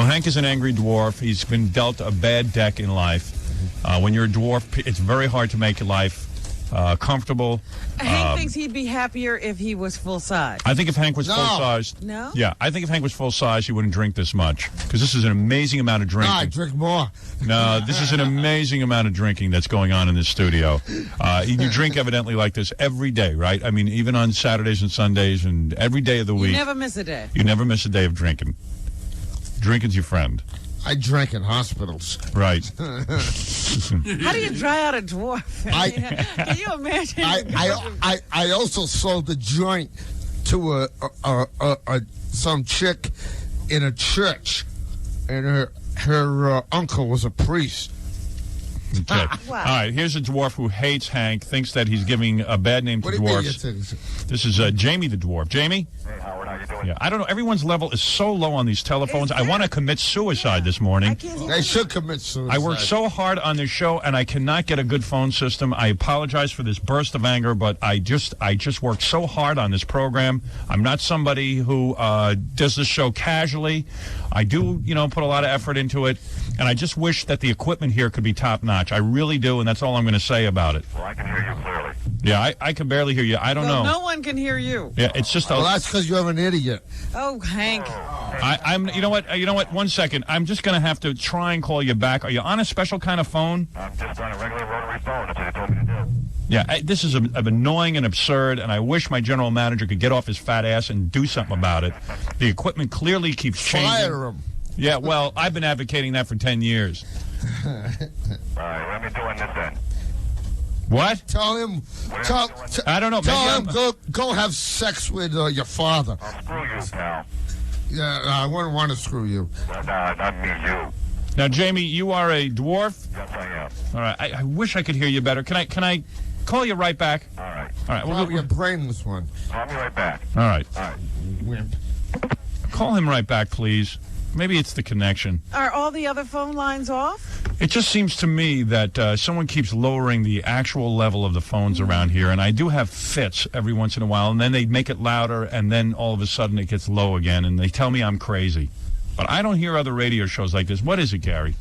Well, Hank is an angry dwarf. He's been dealt a bad deck in life. When you're a dwarf, it's very hard to make your life comfortable. Hank thinks he'd be happier if he was full size. I think if Hank was full size, No? Yeah, I think if Hank was full size, he wouldn't drink this much because this is an amazing amount of drinking. No, I drink more. No, this is an amazing amount of drinking that's going on in this studio. You drink evidently like this every day, right? I mean, even on Saturdays and Sundays and every day of the week. You never miss a day. You never miss a day of drinking. Drinking's your friend. I drank in hospitals. Right. How do you dry out a dwarf? Can you imagine? I also sold the joint to some chick in a church, and her uncle was a priest. Okay. Wow. All right, here's a dwarf who hates Hank, thinks that he's giving a bad name to What do you mean? dwarfs. This is Jaimie the Dwarf. Jaimie? Hey, Howard, how you doing? Yeah, I don't know. Everyone's level is so low on these telephones. I want to commit suicide this morning. They should commit suicide. I worked so hard on this show, and I cannot get a good phone system. I apologize for this burst of anger, but I just worked so hard on this program. I'm not somebody who does this show casually. I do, put a lot of effort into it, and I just wish that the equipment here could be top-notch. I really do, and that's all I'm going to say about it. Well, I can hear you clearly. Yeah, I can barely hear you. I don't know. No one can hear you. Yeah, it's just Well, that's because you're an idiot. Oh, Hank. I'm. You know what? 1 second. I'm just going to have to try and call you back. Are you on a special kind of phone? I'm just on a regular rotary phone. That's what they told me to do. Yeah, this is annoying and absurd, and I wish my general manager could get off his fat ass and do something about it. The equipment clearly keeps changing. Fire him. Yeah, well, I've been advocating that for 10 years. All right, what am I doing this then? What? Tell him. I don't know. Tell Maybe him go have sex with your father. I'll screw you, pal. Yeah, I wouldn't want to screw you. No, not me, you. Now, Jaimie, you are a dwarf? Yes, I am. All right. I wish I could hear you better. Can I call you right back? All right. All right. Probably a brainless one. Call me right back. All right. All right. Wimp. Call him right back, please. Maybe it's the connection. Are all the other phone lines off? It just seems to me that someone keeps lowering the actual level of the phones around here, and I do have fits every once in a while, and then they make it louder, and then all of a sudden it gets low again, and they tell me I'm crazy. But I don't hear other radio shows like this. What is it, Gary?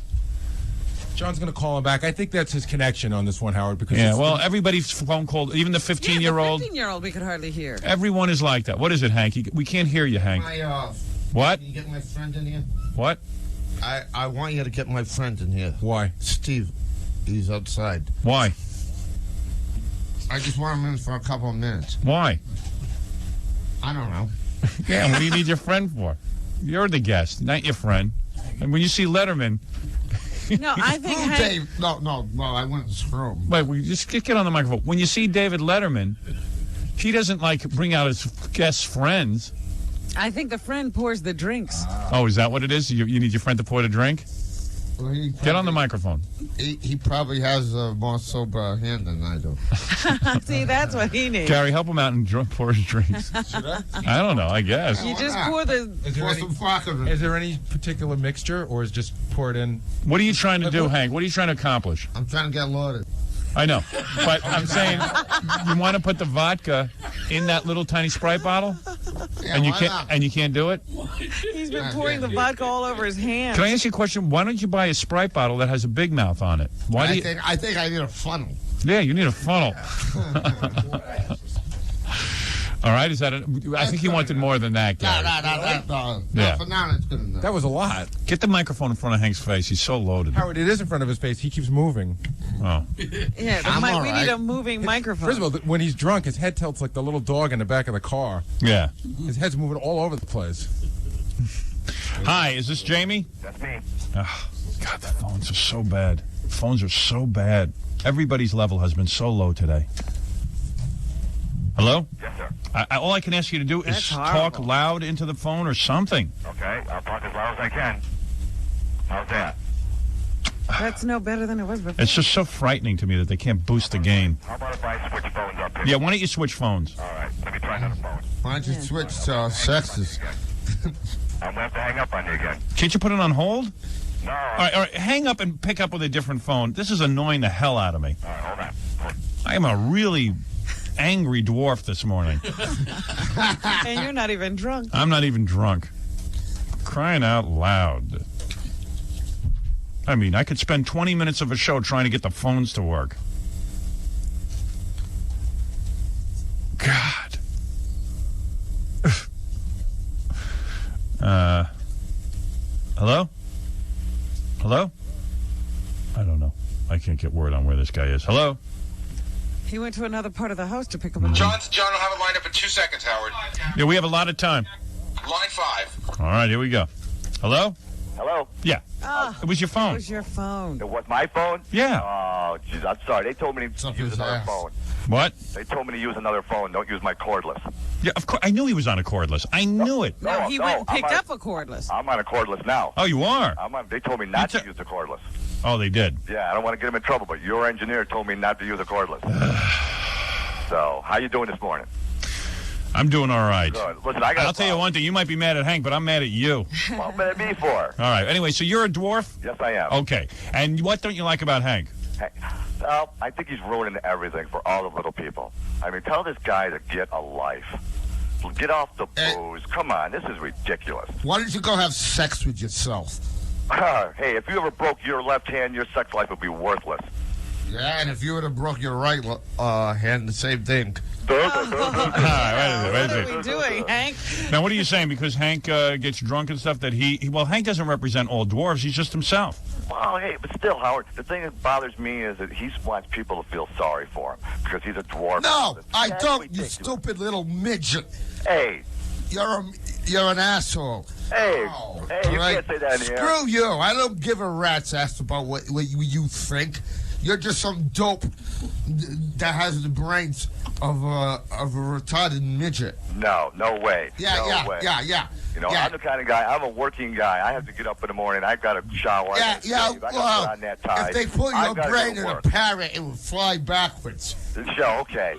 John's going to call him back. I think that's his connection on this one, Howard. Because everybody's phone called, even the 15-year-old. The 15-year-old we could hardly hear. Everyone is like that. What is it, Hank? We can't hear you, Hank. What? Can you get my friend in here? What? I want you to get my friend in here. Why? Steve. He's outside. Why? I just want him in for a couple of minutes. Why? I don't know. Yeah, what do you need your friend for? You're the guest, not your friend. And when you see Letterman... No, I think Screw Hank... Dave. No, I wouldn't screw him. Wait, we just get on the microphone. When you see David Letterman, he doesn't, bring out his guest friends. I think the friend pours the drinks. Oh, is that what it is? You need your friend to pour the drink? Well, Get on the microphone. He probably has a more sober hand than I do. See, that's what he needs. Gary, help him out and pour his drinks. Should I? I don't know, I guess. You just pour the... Is there any particular mixture, or is just pour it in? What are you trying to do, Hank? What are you trying to accomplish? I'm trying to get loaded. I know, but I'm saying you want to put the vodka in that little tiny Sprite bottle, Yeah, and you why can't, not? and you can't do it. He's been pouring the vodka all over his hands. Can I ask you a question? Why don't you buy a Sprite bottle that has a big mouth on it? Why do you? I think I need a funnel. Yeah, you need a funnel. All right, is that? I think he wanted more than that, Gary. No. Yeah. For now, it's good enough. That was a lot. Get the microphone in front of Hank's face. He's so loaded. Howard, it is in front of his face. He keeps moving. Oh. Yeah, I'm all we right. need a moving microphone. First of all, when he's drunk, his head tilts like the little dog in the back of the car. Yeah. His head's moving all over the place. Hi, is this Jaimie? That's me. Oh, God, the phones are so bad. Phones are so bad. Everybody's level has been so low today. Hello? Yes, sir. All I can ask you to do is That's talk horrible. loud into the phone or something. Okay, I'll talk as loud as I can. How's that? That's no better than it was before. It's just so frightening to me that they can't boost the gain. How about if I switch phones up here? Yeah, why don't you switch phones? All right, let me try another phone. Why don't you switch to sexes? I'm going to have to hang up on you again. Can't you put it on hold? No. All right, hang up and pick up with a different phone. This is annoying the hell out of me. All right, hold on. I am a really angry dwarf this morning. And you're not even drunk. I'm not even drunk. Crying out loud. I mean, I could spend 20 minutes of a show trying to get the phones to work. God. Hello? Hello? I don't know. I can't get word on where this guy is. Hello? He went to another part of the house to pick up a John will have it lined up in 2 seconds, Howard. Yeah, we have a lot of time. Line 5. All right, here we go. Hello? Hello? Yeah. It was your phone. It was your phone. It was my phone? Yeah. Oh, jeez, I'm sorry. They told me to use another phone. What? They told me to use another phone. Don't use my cordless. Yeah, of course. I knew he was on a cordless. I knew it. No, he went and picked up a cordless. I'm on a cordless now. Oh, you are? They told me not to use the cordless. Oh, they did? Yeah, I don't want to get him in trouble, but your engineer told me not to use a cordless. So, how you doing this morning? I'm doing all right. Good. Listen, I'll tell you one thing. You might be mad at Hank, but I'm mad at you. What mad at me for? All right. Anyway, so you're a dwarf? Yes, I am. Okay. And what don't you like about Hank? Hey, well, I think he's ruining everything for all the little people. I mean, tell this guy to get a life. Get off the booze. Come on, this is ridiculous. Why don't you go have sex with yourself? Hey, if you ever broke your left hand, your sex life would be worthless. Yeah, and if you would have broke your right hand, the same thing. All right, What are we doing, Hank? Now, what are you saying? Because Hank gets drunk and stuff that well, Hank doesn't represent all dwarves. He's just himself. Well, hey, but still, Howard, the thing that bothers me is that he wants people to feel sorry for him because he's a dwarf. No, I That's don't, ridiculous. you stupid little midget. Hey. You're an asshole. Hey, you right? can't say that in the air. Screw you. I don't give a rat's ass about what you think. You're just some dope that has the brains of a retarded midget. No way. Yeah. You know, I'm the kind of guy, I'm a working guy. I have to get up in the morning. I got to shower. I gotta shave, I gotta put on that tie. If they put your brain in a work. parrot, it would fly backwards. Okay.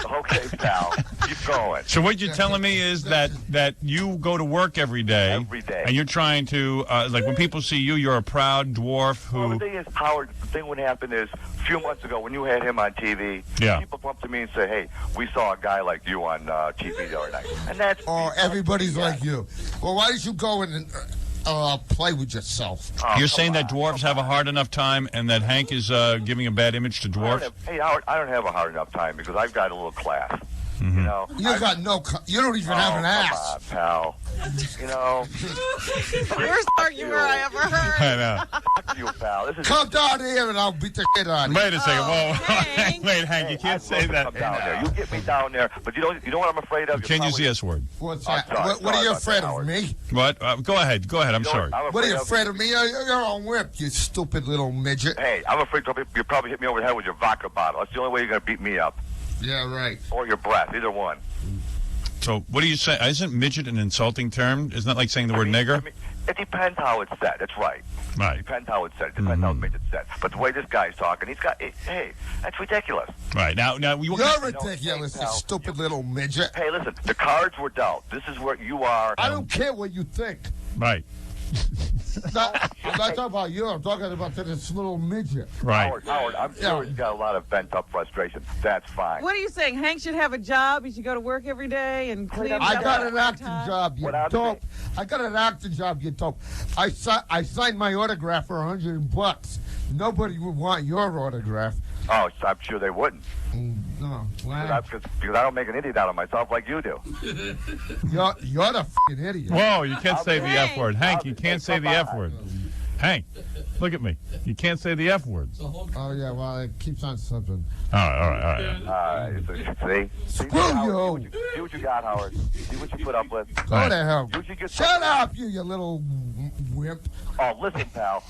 Okay, pal. Keep going. So what you're telling me is that you go to work every day. Every day. And you're trying to, like when people see you, you're a proud dwarf who... Well, the thing is, Howard, the thing what happened is, a few months ago when you had him on TV, people come up to me and say, hey, we saw a guy like you on TV the other night. And that's... Oh, everybody's like you. Well, why don't you go and play with yourself? You're saying that dwarves have a hard enough time and that Hank is giving a bad image to dwarves? Hey, Howard, I don't have a hard enough time because I've got a little class. Mm-hmm. You know, you don't even have an ass. Come on, pal. You know, Worst argument I ever heard. I know. Fuck you, pal. Come down here and I'll beat the shit out of you. Wait a second. Whoa. Hank. Wait, Hank, you can't say that. Come down there. You get me down there, but you know what I'm afraid of? Can't use the S word. What's that? sorry, What are you sorry afraid about of, that, me? What? Go ahead. I'm sorry. What are you afraid of me? You're a whip, you stupid little midget. Hey, I'm afraid you'll probably hit me over the head with your vodka bottle. That's the only way you're going to beat me up. Yeah, right. Or your breath, either one. So what do you say? Isn't midget an insulting term? Isn't that like saying the word nigger? I mean, it depends how it's said. That's right. Right. It depends how it's said. It depends how it's said. But the way this guy's talking, he's got... Hey, that's ridiculous. Right. Now You're ridiculous, you stupid little midget. Hey, listen, the cards were dealt. This is where you are. I don't care what you think. Right. I'm not talking about you. I'm talking about this little midget. Right. Howard, I'm sure he's got a lot of pent-up frustration. That's fine. What are you saying? Hank should have a job. He should go to work every day and clean up. I got an acting job, you What I'm dope. I got an acting job, you dope. I signed my autograph for $100. Nobody would want your autograph. Oh, I'm sure they wouldn't. No, wow. Because I don't make an idiot out of myself like you do. You're the f***ing idiot. Whoa, you can't say the F word. Hank, you can't say the F Come word. Hank, look at me. You can't say the F words. Oh, yeah, well, it keeps on slipping. All right. See? Screw Howard, you. See what you got, Howard. See what you put up with. Go to hell. You should get Shut up, you little wimp. Oh, listen, pal.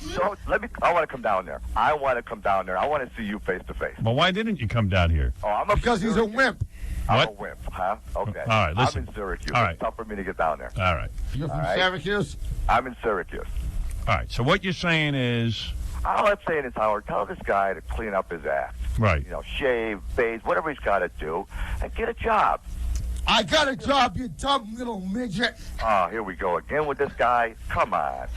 I want to come down there. I want to see you face to face. Well, why didn't you come down here? Oh, Because he's a wimp. I'm What? a wimp, huh? Okay. All right, listen. I'm in Syracuse. All right. It's tough for me to get down there. All right. You're from All right. Syracuse? I'm in Syracuse. All right. So what you're saying is... All I'm saying is, Howard, tell this guy to clean up his act. Right. You know, shave, bathe, whatever he's got to do, and get a job. I got a job, you dumb little midget. Oh, here we go again with this guy. Come on. All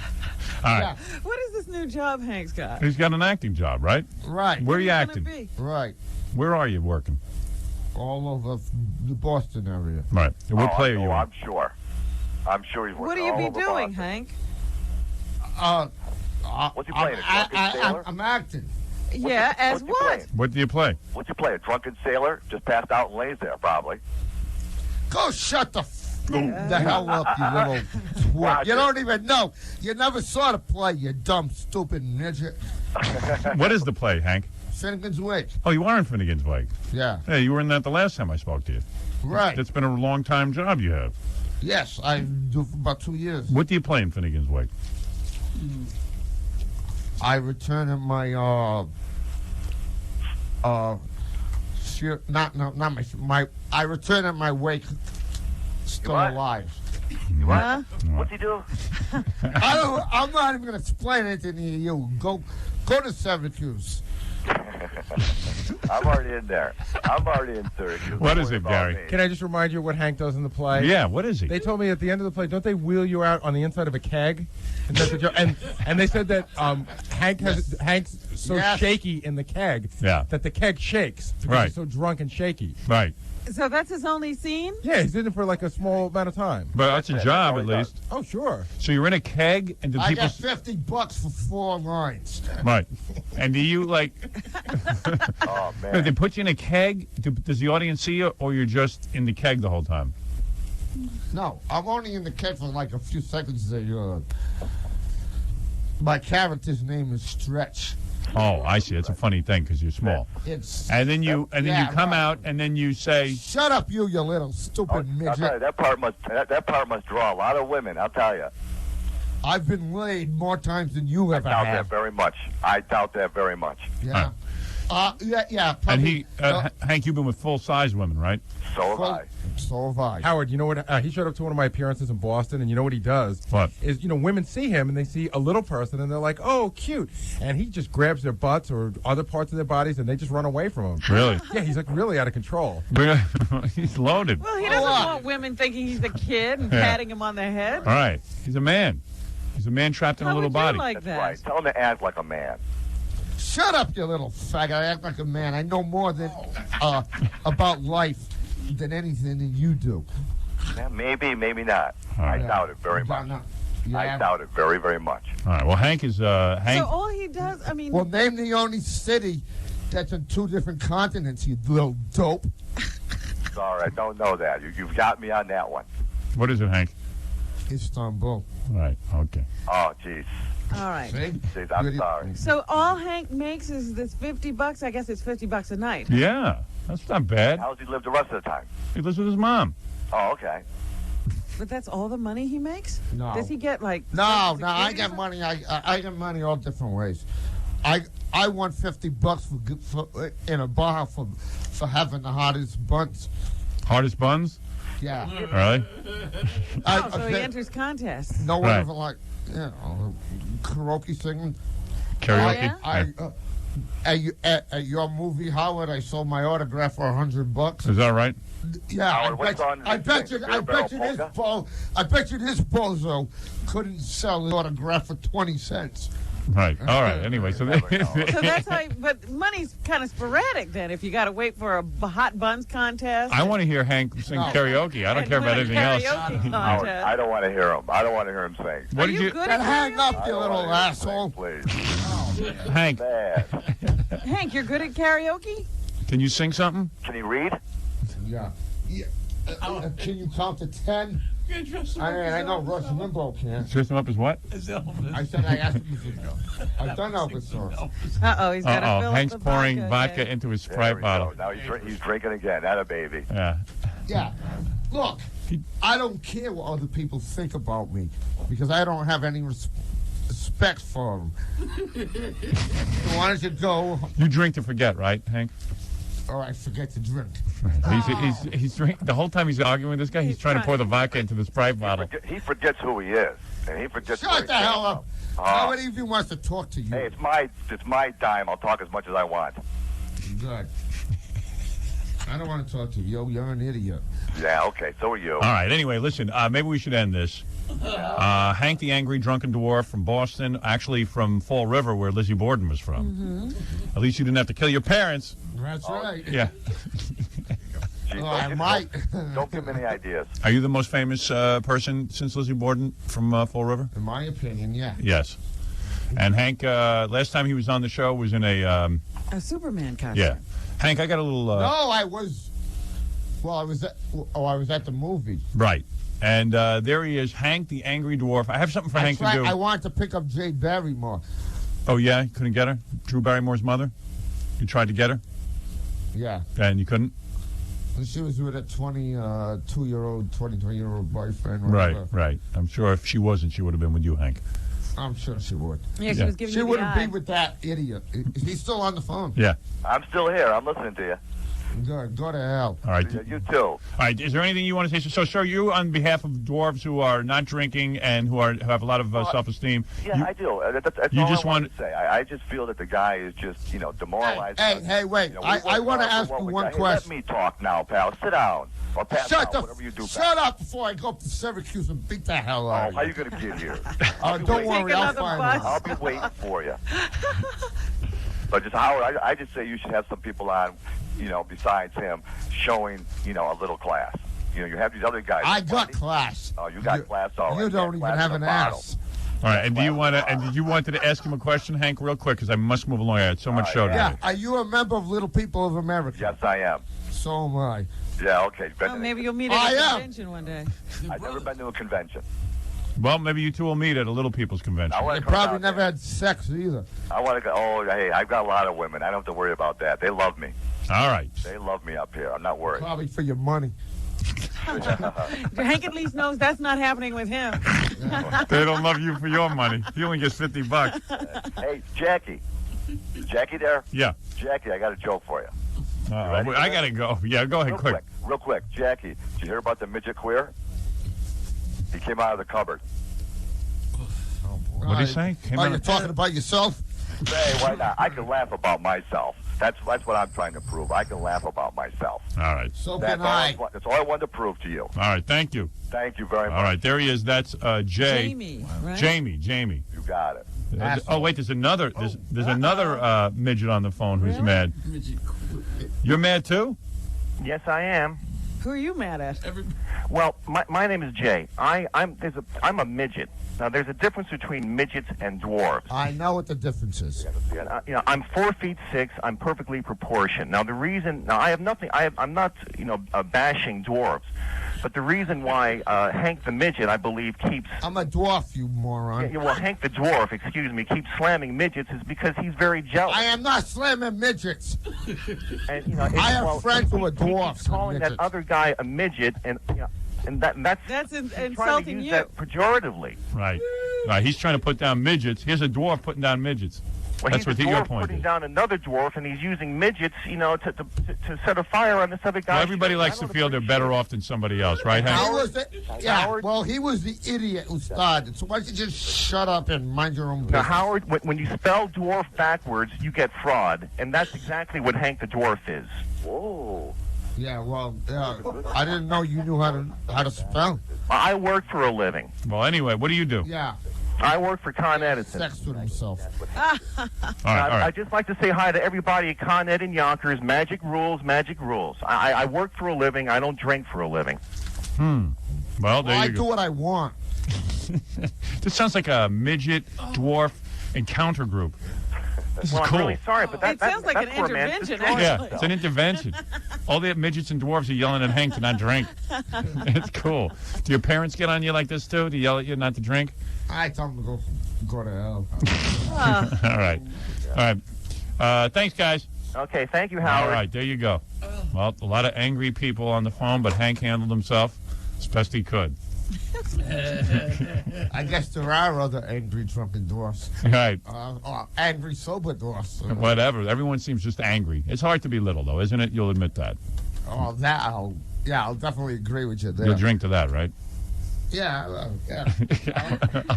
right. Yeah, What is this new job Hank's got? He's got an acting job, right? right, Where are you Gonna acting? be? right. Where are you working? All over the Boston area. Right. What play are you in? I'm sure. I'm sure he's working What do you all be over doing, Boston. Hank? What's he playing? A drunken sailor? I'm acting. Yeah, as what's he what? playing? What do you play? What's he play? A drunken sailor? Just passed out and lays there, probably. Go shut the hell up, you little twit. You don't even know. You never saw the play, you dumb, stupid midget. What is the play, Hank? Finnegan's Wake. Oh, you are in Finnegan's Wake. Yeah. Hey, you were in that the last time I spoke to you. Right. That's been a long-time job you have. Yes, I do for about 2 years. What do you play in Finnegan's Wake? I return at my I return at my wake still What? alive. Huh? What's he do? I'm not even going to explain anything to you. Go to Syracuse. I'm already in there. I'm already in Syracuse. What Don't is worry it, about Gary? me. Can I just remind you what Hank does in the play? Yeah, what is he? They told me at the end of the play, don't they wheel you out on the inside of a keg? And that's what and they said that Hank's so Yes. shaky in the keg that the keg shakes because Right. he's so drunk and shaky. Right. So that's his only scene? Yeah, he's in it for like a small amount of time. But that's a job, at least. Oh, sure. So you're in a keg, and do I people... got $50 for 4 lines. Right. And do you, like... Oh, If man. they put you in a keg, does the audience see you, or you're just in the keg the whole time? No, I'm only in the keg for like a few seconds. My character's name is Stretch. Oh, I see. It's a funny thing because you're small. It's And then you come out, and then you say... Shut up, you little stupid I'll midget. tell you, that part must draw a lot of women, I'll tell you. I've been laid more times than you ever I doubt that have. very much. I doubt that very much. Yeah. Yeah. And Probably, Hank, you've been with full-size women, right? So have I. So have I. Howard, you know what? He showed up to one of my appearances in Boston, and you know what he does? What? Is, women see him, and they see a little person, and they're like, oh, cute. And he just grabs their butts or other parts of their bodies, and they just run away from him. Really? Yeah, he's like really out of control. He's loaded. Well, he doesn't want women thinking he's a kid and patting him on the head. All right. He's a man. He's a man trapped in How a little would body. you like That's that? right. Tell him to act like a man. Shut up, you little faggot. I act like a man. I know more than about life than anything that you do. Yeah, maybe, maybe not. I doubt it very much. I doubt it very, very much. All right. Well, Hank is... Hank. So all he does, I mean... Well, name the only city that's in 2 different continents, you little dope. Sorry, I don't know that. You've got me on that one. What is it, Hank? Istanbul. Right. Okay. Oh, jeez. all right. See? Jeez, I'm sorry. So all Hank makes is this $50. I guess it's $50 a night. Yeah. That's not bad. How does he live the rest of the time? He lives with his mom. Oh, okay. But that's all the money he makes? No. Does he get like... No, Social I Security get or money. I get money all different ways. I want $50 for in a bar for having the hottest buns. Hardest buns? Yeah. Really? something? Oh, so he enters contests. No one Right. ever like karaoke singing. Karaoke? yeah? At your movie, Howard, I sold my autograph for $100. Is that right? Yeah, Howard, what's on I this bet thing? you Beer barrel I bet you this bozo couldn't sell his autograph for 20 cents. Right. All right. Anyway, so... So that's how... But money's kind of sporadic then if you got to wait for a hot buns contest. I want to hear Hank sing karaoke. I don't care about anything else. Karaoke Howard, contest. I don't want to hear him. I don't want to hear him sing. What Are did you you... good Then at hang karaoke? up, you little asshole. Please. Hank, Bad. Hank, you're good at karaoke? can you sing something? Can he read? Yeah. Can you count to 10? I know Rush Limbaugh can. Dress him up as what? I said I asked him if I've done Elvis songs. Uh-oh, he's got to fill up Hank's the pouring vodka again. into his There Sprite we bottle. go. Now he's drinking again. That a baby. Yeah. Yeah. Look, I don't care what other people think about me because I don't have any respect for them. So why don't you go? You drink to forget, right, Hank? Or I forget to drink. He's drinking the whole time he's arguing with this guy. He's trying to pour the vodka into the Sprite bottle. He forgets who he is, and he forgets. where Shut he the came hell from. up. Nobody even wants to talk to you. Hey, it's my dime. I'll talk as much as I want. Good. I don't want to talk to you. You're an idiot. Yeah, okay. So are you. All right. Anyway, listen. Maybe we should end this. Hank the Angry Drunken Dwarf from Boston, actually from Fall River, where Lizzie Borden was from. At least you didn't have to kill your parents. That's right. Yeah. Gee, I might. Don't give him any ideas. Are you the most famous person since Lizzie Borden from Fall River? In my opinion, yeah. Yes. And Hank, last time he was on the show was in a Superman costume. yeah. Hank, I got a little. No, I was. Well, I was at the movie. Right. And there he is, Hank the Angry Dwarf. I have something for Hank to do. I wanted to pick up Jay Barrymore. Oh, yeah? You couldn't get her? Drew Barrymore's mother? You tried to get her? Yeah. And you couldn't? And she was with a 23-year-old boyfriend. Right, whatever. right. I'm sure if she wasn't, she would have been with you, Hank. I'm sure she would. Yeah, she Yeah. was giving She you the wouldn't eye. be with that idiot. Is he still on the phone? Yeah. I'm still here. I'm listening to you. Good. Go to hell. All right. You too. All right. Is there anything you want to say? So, sir, you, on behalf of dwarves who are not drinking and who have a lot of self-esteem. Yeah, I do. That's you all just I want want- to say. I just feel that the guy is just, demoralized. Hey, wait. You know, I want to ask you one question. Let me talk now, pal. Sit down. Or pass out, whatever you do, pal. Shut up before I go up to Syracuse and beat the hell out Oh, of how you. you going to get here? Don't worry, I'll another find bus. out. I'll be waiting for you. But just Howard, I just say you should have some people on, besides him, showing, a little class. You have these other guys. I got class. Oh, you got class already. You don't even have an ass. All right. And do you want to? And did you wanted to ask him a question, Hank, real quick? Because I must move along. I had so much show yeah. today. Yeah, are you a member of Little People of America? Yes, I am. So am I. Yeah, okay. Oh, maybe you'll meet I at a am. convention one day. I've never been to a convention. Well, maybe you two will meet at a Little People's Convention. I wanna You come probably down never there. had sex either. I want to go. Oh, hey, I've got a lot of women. I don't have to worry about that. They love me. All right. They love me up here. I'm not worried. Probably for your money. Hank at least knows that's not happening with him. They don't love you for your money. He only gets $50. Hey, Jackie. Jackie there? Yeah. Jackie, I got a joke for you. ready? I gotta go. Yeah, go ahead, Real quick. Jackie, did you hear about the midget queer? He came out of the cupboard. What did he say? Are you talking about yourself? Hey, why not? I can laugh about myself. That's what I'm trying to prove. I can laugh about myself. All right. So That's can I. That's all I wanted to prove to you. All right. Thank you. Thank you very much. All right. There he is. That's Jay. Jaimie, right? Jaimie. You got it. Oh wait, there's another midget on the phone who's Really? mad. You're mad too? Yes, I am. Who are you mad at? Well, my name is Jay. I'm a midget. Now, there's a difference between midgets and dwarves. I know what the difference is. I'm 4'6". I'm perfectly proportioned. Now, the reason I have nothing. I'm not bashing dwarves, but the reason why Hank the midget, I believe, keeps. I'm a dwarf, you moron. Well, Hank the dwarf, excuse me, keeps slamming midgets is because he's very jealous. I am not slamming midgets. And, I have friends who are dwarfs. He's calling that other guy a midget, and that's That's trying to insulting use you. that pejoratively. Right. Right. He's trying to put down midgets. Here's a dwarf putting down midgets. Well, That's he's what a your dwarf point putting is. down another dwarf, and he's using midgets, to set a fire on this other guy. Well, everybody likes to feel they're better off than somebody else, right, Hank? He was well, he was the idiot who started. So why don't you just shut up and mind your own business? Now, Howard, when you spell dwarf backwards, you get fraud, and that's exactly what Hank the Dwarf is. Whoa. Yeah, well, I didn't know you knew how to spell. I work for a living. Well, anyway, what do you do? Yeah, I work for Con Edison. sex with himself. All right. I'd just like to say hi to everybody at Con Ed in Yonkers. Magic rules, magic rules. I work for a living. I don't drink for a living. Well, there I you do go. what I want. This sounds like a midget dwarf encounter group. This is Well, I'm cool. really sorry, but It sounds like that's an where man's intervention, destroying Yeah, actually. it's an intervention. All the midgets and dwarves are yelling at Hank to not drink. It's cool. Do your parents get on you like this too? To yell at you not to drink? I tell him to go to hell. All right. All right. Thanks, guys. Okay, thank you, Howard. All right, there you go. Well, a lot of angry people on the phone, but Hank handled himself as best he could. I guess there are other angry drunken dwarfs. Right. Or angry sober dwarfs. Whatever. Everyone seems just angry. It's hard to be little, though, isn't it? You'll admit that. Oh, I'll definitely agree with you there. You'll drink to that, right? Yeah.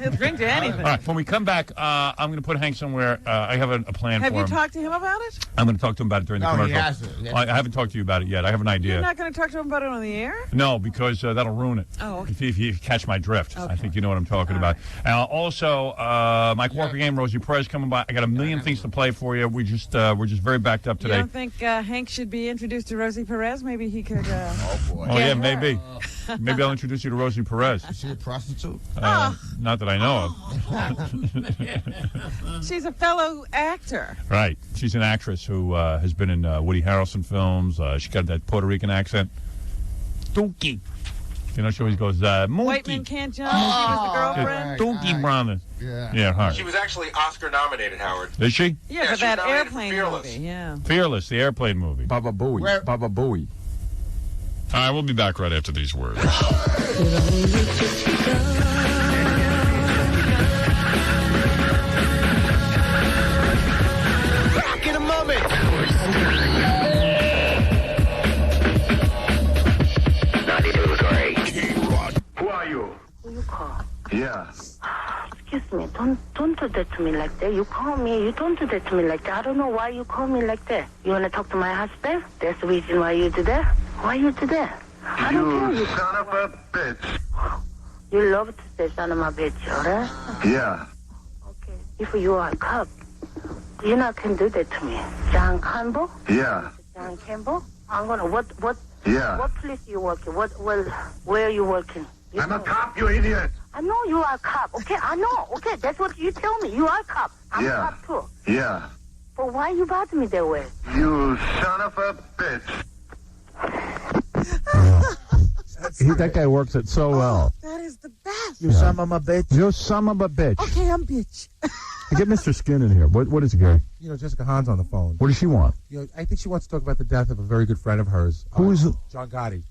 He'll drink to anything. All right, when we come back, I'm going to put Hank somewhere. I have a plan Have for you him. talked to him about it? I'm going to talk to him about it during the No, he commercial. hasn't. I haven't talked to you about it yet. I have an idea. You're not going to talk to him about it on the air? No, because that'll ruin it. Oh, okay. If you catch my drift. I Okay. think you know what I'm talking about. Also, Mike Walker game, Rosie Perez coming by. I got a million things to play for you. We're just very backed up You today. don't think Hank should be introduced to Rosie Perez? Maybe he could... Oh, boy. Oh, yeah, maybe. Maybe I'll introduce you to Rosie Perez. Is she a prostitute? Not that I know of. She's a fellow actor. Right. She's an actress who has been in Woody Harrelson films. She got that Puerto Rican accent. Dookie. You know, she always goes, White Mookie. Men Can't Jump. She was the girlfriend. Dookie brother. Yeah. Yeah, her. She was actually Oscar nominated, Howard. Is she? Yeah, Yeah, for she that was nominated for airplane Fearless. movie. Yeah. Fearless, the airplane movie. Baba Booey. Where- Baba Booey. All right, we'll be back right after these words. Back in a moment. Who are you? You call. Yeah. Excuse me. Don't do that to me like that. You call me. You don't do that to me like that. I don't know why you call me like that. You want to talk to my husband? That's the reason why you do that? Why you do that? I don't care. You son of a bitch. You love to say son of a bitch, alright? Yeah. Okay. If you are a cop, you not can do that to me. John Campbell? Yeah. John Campbell? I'm gonna what Yeah. what place you working? Where are you working? You I'm a know- cop, you idiot. I know you are a cop. Okay, I know. Okay, that's what you tell me. You are a cop. I'm Yeah. a cop too. Yeah. But why you bother me that way? You son of a bitch. That guy works it so well. That is the best. You son of a bitch. You son of a bitch. Okay, I'm bitch. Get Mr. Skin in here. What is it, Gary? You know, Jessica Hahn's on the phone. What does she want? You know, I think she wants to talk about the death of a very good friend of hers. Who's John Gotti.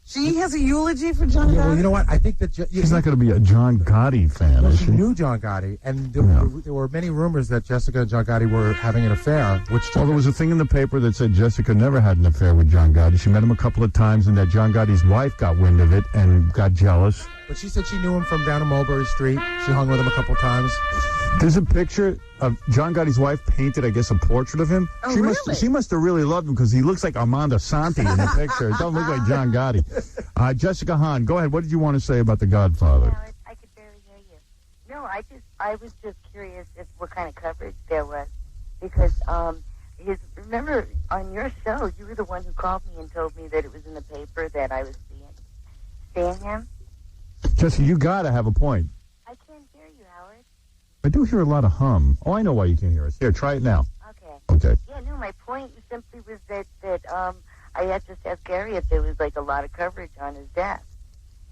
She has a eulogy for John Yeah, well, Gotti? you know what? I think that She's not going to be a John Gotti fan, Well, is she she? knew John Gotti, and there were many rumors that Jessica and John Gotti were having an affair, which Well, there was a thing in the paper that said Jessica never had an affair with John Gotti. She met him a couple of times, and that John Gotti's wife got wind of it and got jealous. but she said she knew him from down on Mulberry Street. She hung with him a couple of times. There's a picture of John Gotti's wife painted, I guess, a portrait of him. Oh, she really? She must have really loved him because he looks like Armando Santi in the picture. It don't look like John Gotti. Jessica Hahn, go ahead. What did you want to say about The Godfather? I could barely hear you. No, I was just curious if what kind of coverage there was, because remember on your show you were the one who called me and told me that it was in the paper that I was seeing him. Jessica, you got to have a point. I can't hear you, Howard. I do hear a lot of hum. Oh, I know why you can't hear us. Here, try it now. Okay. Okay. Yeah, no, my point simply was that I had just asked Gary if there was like a lot of coverage on his death.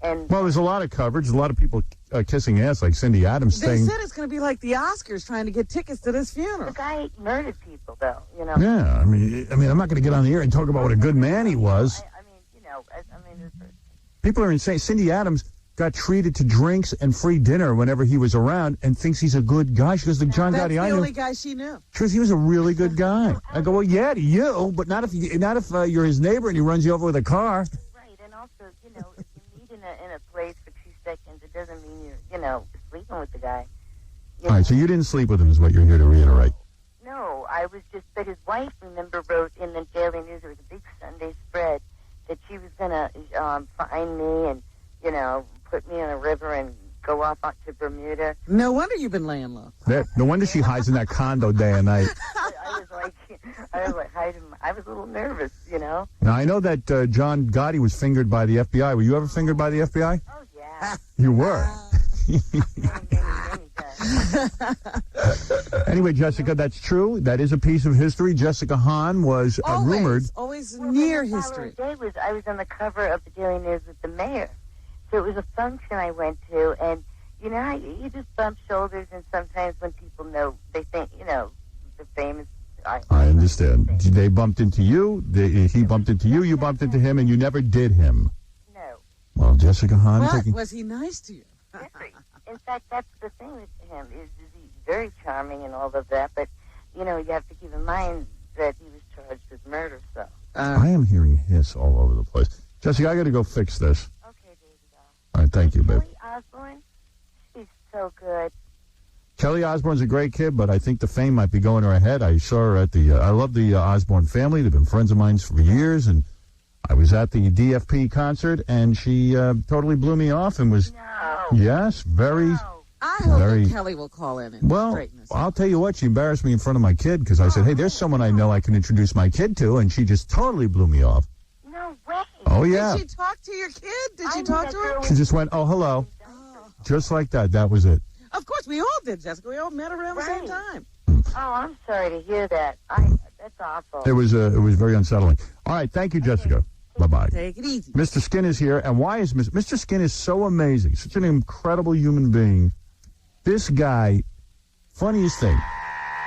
And Well, there's a lot of coverage. A lot of people kissing ass, like Cindy Adams They saying. said it's going to be like the Oscars trying to get tickets to this the funeral. guy murdered people, though. You know. Yeah, I mean, I'm not going to get on the air and talk about what a good man he was. I mean, you know, I mean, People are insane. Cindy Adams got treated to drinks and free dinner whenever he was around and thinks he's a good guy. She goes, the John That's Gotti the I only knew. guy she knew. Truth, he was a really good guy. I go, well, yeah, to you, but not if you're his neighbor and he runs you over with a car. right, and also, you know, if you meet in a place for 2 seconds, it doesn't mean you're, you know, sleeping with the guy. All right, so you didn't sleep with him is what you're here to reiterate. No, I was just, but his wife, remember, wrote in the Daily News, there was a big Sunday spread, that she was going to find me and, you know, put me in a river and go off out to Bermuda. No wonder you've been laying low. No wonder she hides in that condo day and night. I was like hiding. I was a little nervous, you know. Now, I know that John Gotti was fingered by the FBI. Were you ever fingered by the FBI? Oh, yeah. You were. Many times. Anyway, Jessica, that's true. That is a piece of history. Jessica Hahn was rumored. Always near The history. following day I was on the cover of the Daily News with the mayor. So it was a function I went to, and you know how you just bump shoulders, and sometimes when people know, they think, you know, the famous. I understand. They bumped into you. He bumped into you. You bumped into him, and you never did him. No. Well, Jessica Hahn. But was he nice to you? Very. In fact, that's the thing with him is he's very charming and all of that, but you know you have to keep in mind that he was charged with murder. So. I am hearing hiss all over the place. Jessica, I got to go fix this. Okay, baby doll. All right, thank you, babe. Kelly Osborne, she's so good. Kelly Osborne's a great kid, but I think the fame might be going to her head. I saw her at the, I love the Osborne family. They've been friends of mine for years, and I was at the DFP concert, and she totally blew me off and was, yes, very, I hope very, that Kelly will call in and straighten us out. I'll tell you what, she embarrassed me in front of my kid because I said, hey, there's someone I know I can introduce my kid to, and she just totally blew me off. No way. Oh, yeah. Did she talk to your kid? Did she talk to her? She just went, oh, hello. Just like that. That was it. Of course, we all did, Jessica. We all met around the same time. Oh, I'm sorry to hear that. That's awful. It was very unsettling. All right, thank you, Jessica. Bye-bye. Take it easy. Mr. Skin is here, and why is Mr. Skin is so amazing, such an incredible human being. This guy, funniest thing.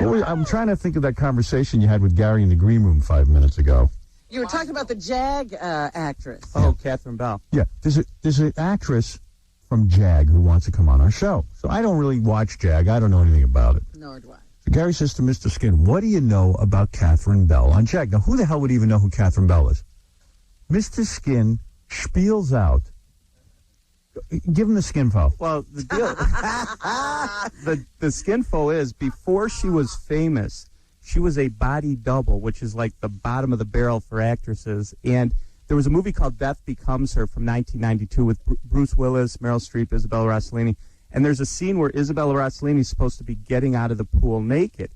I'm trying to think of that conversation you had with Gary in the green room 5 minutes ago. You were talking about the JAG actress. Oh, Catherine Bell. Yeah, there's an actress from JAG who wants to come on our show. So I don't really watch JAG. I don't know anything about it. Nor do I. So Gary says to Mr. Skin, what do you know about Catherine Bell on JAG? Now, who the hell would even know who Catherine Bell is? Mr. Skin spiels out. Give him the skinfo. Well, the deal, the skinfo is, before she was famous, she was a body double, which is like the bottom of the barrel for actresses. And there was a movie called Death Becomes Her from 1992 with Bruce Willis, Meryl Streep, Isabella Rossellini. And there's a scene where Isabella Rossellini is supposed to be getting out of the pool naked.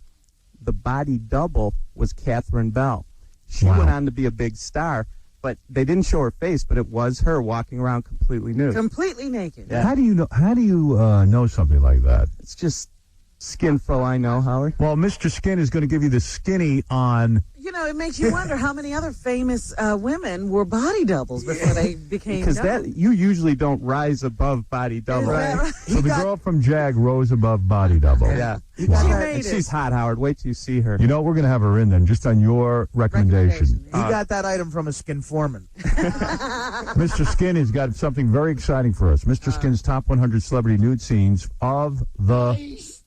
The body double was Catherine Bell. She went on to be a big star, but they didn't show her face, but it was her walking around completely nude. Completely naked. Yeah. How do you know something like that? It's just skinfo, I know, Howard. Well, Mr. Skin is going to give you the skinny on... You know, it makes you wonder how many other famous women were body doubles before they became Because doubles. you usually don't rise above body double. Right. So the girl from JAG rose above body double. Yeah. Wow. She's hot, Howard. Wait till you see her. You know, we're going to have her in then, just on your recommendation. He got that item from a skin foreman. Mr. Skin has got something very exciting for us. Mr. Skin's top 100 celebrity nude scenes of the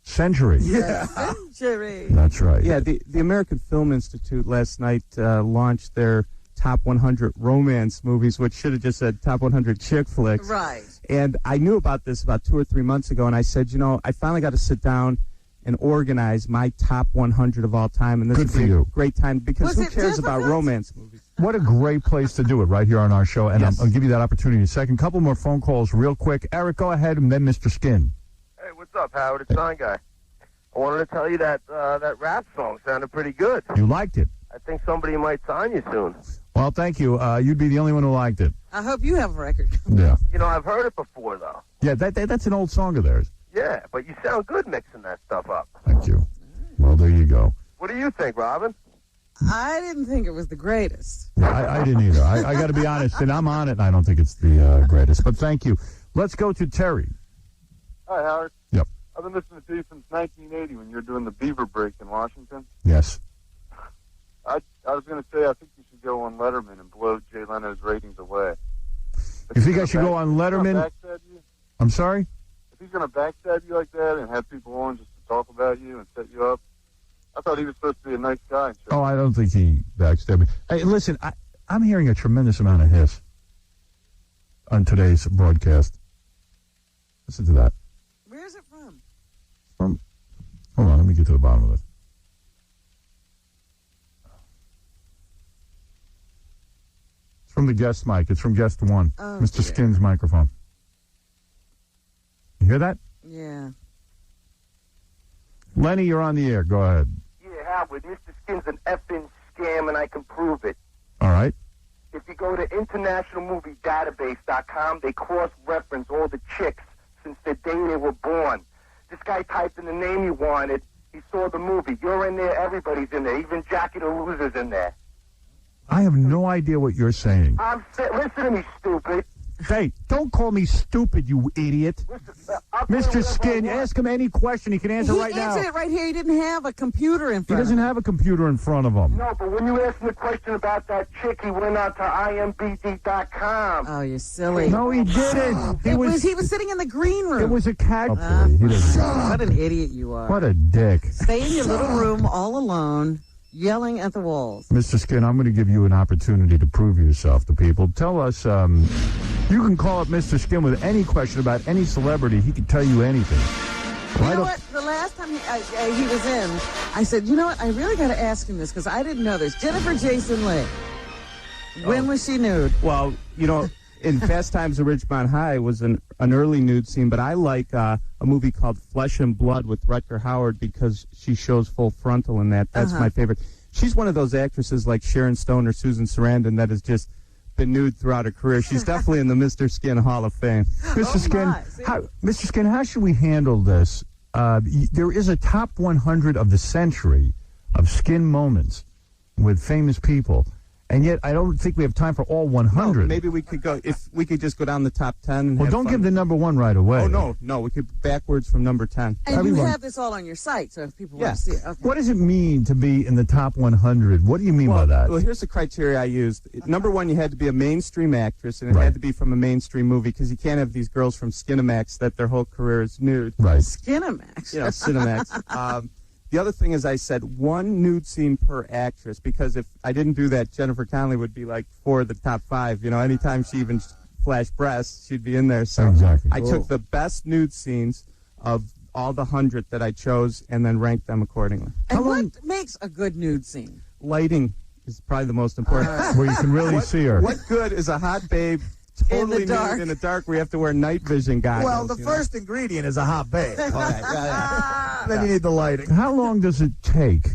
century. Yeah. Century. That's right. Yeah, the American Film Institute last night launched their top 100 romance movies, which should have just said top 100 chick flicks. Right. And I knew about this about 2 or 3 months ago, and I said, you know, I finally got to sit down and organize my top 100 of all time. And this Good for would be you. a great time, because Was who it cares about difficult? romance movies? What a great place to do it, right here on our show. And Yes. I'll give you that opportunity in a second. Couple more phone calls real quick. Eric, go ahead, and then Mr. Skin. Hey, what's up, Howard? It's Sign Guy. I wanted to tell you that that rap song sounded pretty good. You liked it. I think somebody might sign you soon. Well, thank you. You'd be the only one who liked it. I hope you have a record. Yeah. You know, I've heard it before, though. Yeah, that's an old song of theirs. Yeah, but you sound good mixing that stuff up. Thank you. Well, there you go. What do you think, Robin? I didn't think it was the greatest. I didn't either. I got to be honest, and I'm on it, and I don't think it's the greatest. But thank you. Let's go to Terry. Hi, Howard. Yep. I've been listening to you since 1980 when you were doing the Beaver Break in Washington. Yes. I was going to say I think you should go on Letterman and blow Jay Leno's ratings away. You think I should go on Letterman? Backstab you? I'm sorry? If he's going to backstab you like that and have people on just to talk about you and set you up, I thought he was supposed to be a nice guy. Oh, I don't think he backstabbed me. Hey, listen, I'm hearing a tremendous amount of hiss on today's broadcast. Listen to that. Where's it from? Hold on, let me get to the bottom of this. It's from the guest mic. It's from guest one. Oh, Mr. dear. Skin's microphone. You hear that? Yeah. Lenny, you're on the air. Go ahead. Yeah, Howard, Mr. Skin's an effing scam, and I can prove it. All right. If you go to internationalmoviedatabase.com, they cross-reference all the chicks since the day they were born. This guy typed in the name he wanted. He saw the movie. You're in there. Everybody's in there. Even Jackie the Loser's in there. I have no idea what you're saying. Listen to me, stupid. Hey, don't call me stupid, you idiot. Mr. Skin, ask him any question. He can answer right now. He answered it right here. He didn't have a computer in He front of him. doesn't have a computer in front of him. No, but when you asked him the question about that chick, he went on to IMBD.com. Oh, you're silly. No, he didn't. He was sitting in the green room. It was a cat. He doesn't. What an idiot you are. What a dick. Stay in your little room all alone, yelling at the walls. Mr. Skin, I'm going to give you an opportunity to prove yourself to people. Tell us, You can call up Mr. Skin with any question about any celebrity. He can tell you anything. You know what? The last time he was in, I said, you know what? I really got to ask him this because I didn't know this. Jennifer Jason Leigh. When was she nude? Well, you know, in Fast Times at Ridgemont High was an early nude scene, but I like a movie called Flesh and Blood with Rutger Hauer because she shows full frontal in that. That's my favorite. She's one of those actresses like Sharon Stone or Susan Sarandon that has just been nude throughout her career. She's definitely in the Mr. Skin Hall of Fame. Mr. Mr. Skin, how should we handle this? There is a top 100 of the century of skin moments with famous people. And yet, I don't think we have time for all 100. No, maybe we could go, if we could just go down the top 10. And well, don't give the number one right away. Oh, no, we could backwards from number 10. And you have this all on your site, so if people want to see it. Okay. What does it mean to be in the top 100? What do you mean by that? Well, here's the criteria I used. Number one, you had to be a mainstream actress, and it had to be from a mainstream movie, because you can't have these girls from Skinamax that their whole career is nude. Right. Skinamax. You know, Cinemax. The other thing is I said one nude scene per actress, because if I didn't do that, Jennifer Connelly would be like 4 of the top 5. You know, anytime she even flashed breasts, she'd be in there. So exactly. I took the best nude scenes of all the 100 that I chose and then ranked them accordingly. And what makes a good nude scene? Lighting is probably the most important. Where you can really see her. What good is a hot babe totally nude in the dark where you have to wear night vision goggles? Well, the first ingredient is a hot babe. Okay. Then you need the lighting. How long does it take?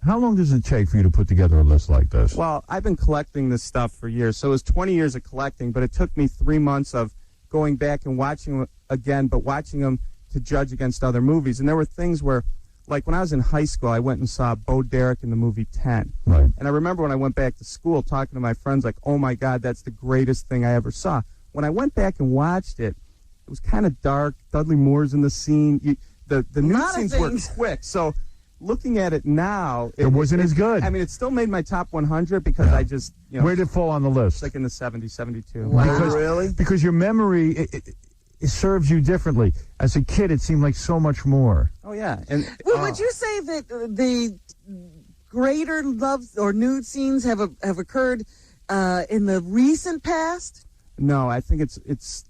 How long does it take for you to put together a list like this? Well, I've been collecting this stuff for years, so it was 20 years of collecting, but it took me 3 months of going back and watching them again, but watching them to judge against other movies. And there were things where, like when I was in high school, I went and saw Bo Derek in the movie 10. Right. And I remember when I went back to school talking to my friends like, oh my God, that's the greatest thing I ever saw. When I went back and watched it, it was kind of dark. Dudley Moore's in the scene. The nude scenes were quick. So looking at it now, it wasn't as good. I mean, it still made my top 100 because I just, you know. Where did it fall on the list? Like in the 70s, 72. Wow. Really? Because your memory, it serves you differently. As a kid, it seemed like so much more. Oh, yeah. And would you say that the greater love or nude scenes have occurred in the recent past? No, I think it's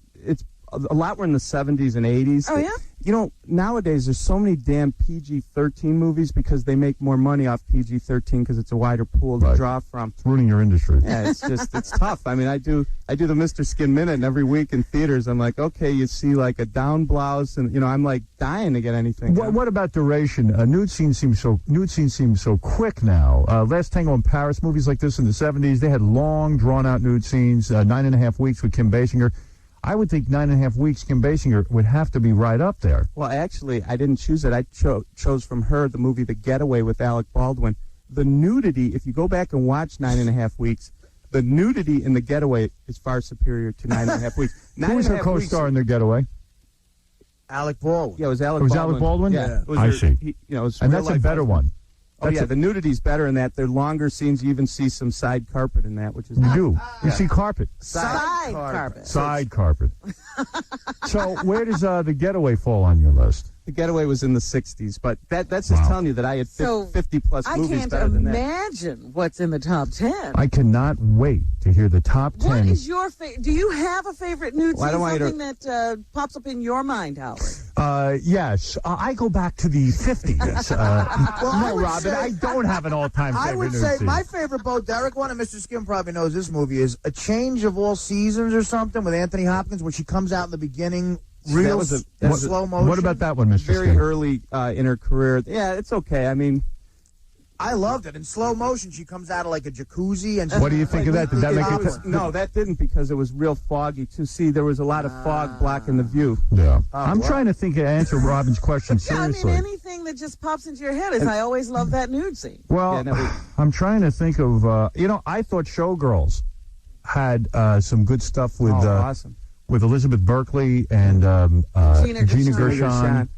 a lot were in the 70s and 80s. Oh, yeah? You know, nowadays there's so many damn PG-13 movies because they make more money off PG-13 because it's a wider pool to draw from. It's ruining your industry. Yeah, it's tough. I mean, I do the Mr. Skin Minute, and every week in theaters I'm like, okay, you see like a down blouse, and you know, I'm like dying to get anything. What about duration? Nude scenes seem so quick now. Last Tango in Paris, movies like this in the 70s, they had long, drawn-out nude scenes. 9.5 weeks with Kim Basinger. I would think 9.5 weeks, Kim Basinger would have to be right up there. Well, actually, I didn't choose it. I chose from her the movie The Getaway with Alec Baldwin. The nudity, if you go back and watch 9.5 weeks, the nudity in The Getaway is far superior to 9.5 weeks. Who was her co-star in The Getaway? Alec Baldwin. Yeah, it was Alec Baldwin. Baldwin. Alec Baldwin? Yeah. I see. You know, and that's a better one. Oh, yeah, the nudity's better in that. They're longer scenes. You even see some side carpet in that, which is You do. You see carpet. Side carpet. Side carpet. So where does The Getaway fall on your list? The Getaway was in the 60s, but that's just telling you that I had 50-plus movies better than that. I can't imagine what's in the top 10. I cannot wait to hear the top 10. What is your favorite? Do you have a favorite nude scene? Something that pops up in your mind, Howard? Yes. I go back to the 50s. No, Robin, I don't have an all-time favorite I would nude say scene. my favorite Bo Derek one, and Mr. Skin probably knows this movie, is A Change of All Seasons or something with Anthony Hopkins, where she comes out in the beginning. Real slow motion. What about that one, Mr. Very Skin? early in her career. Yeah, it's okay. I mean, I loved it. In slow motion, she comes out of like a jacuzzi. And what do you think of that? Did that make it? No, that didn't, because it was real foggy too. See, there was a lot of fog blocking the view. Yeah. I'm trying to think of answer Robin's question seriously. I mean, anything that just pops into your head is I always love that nude scene. Well, I'm trying to think of, I thought Showgirls had some good stuff with awesome. With Elizabeth Berkley and Gina Gershon.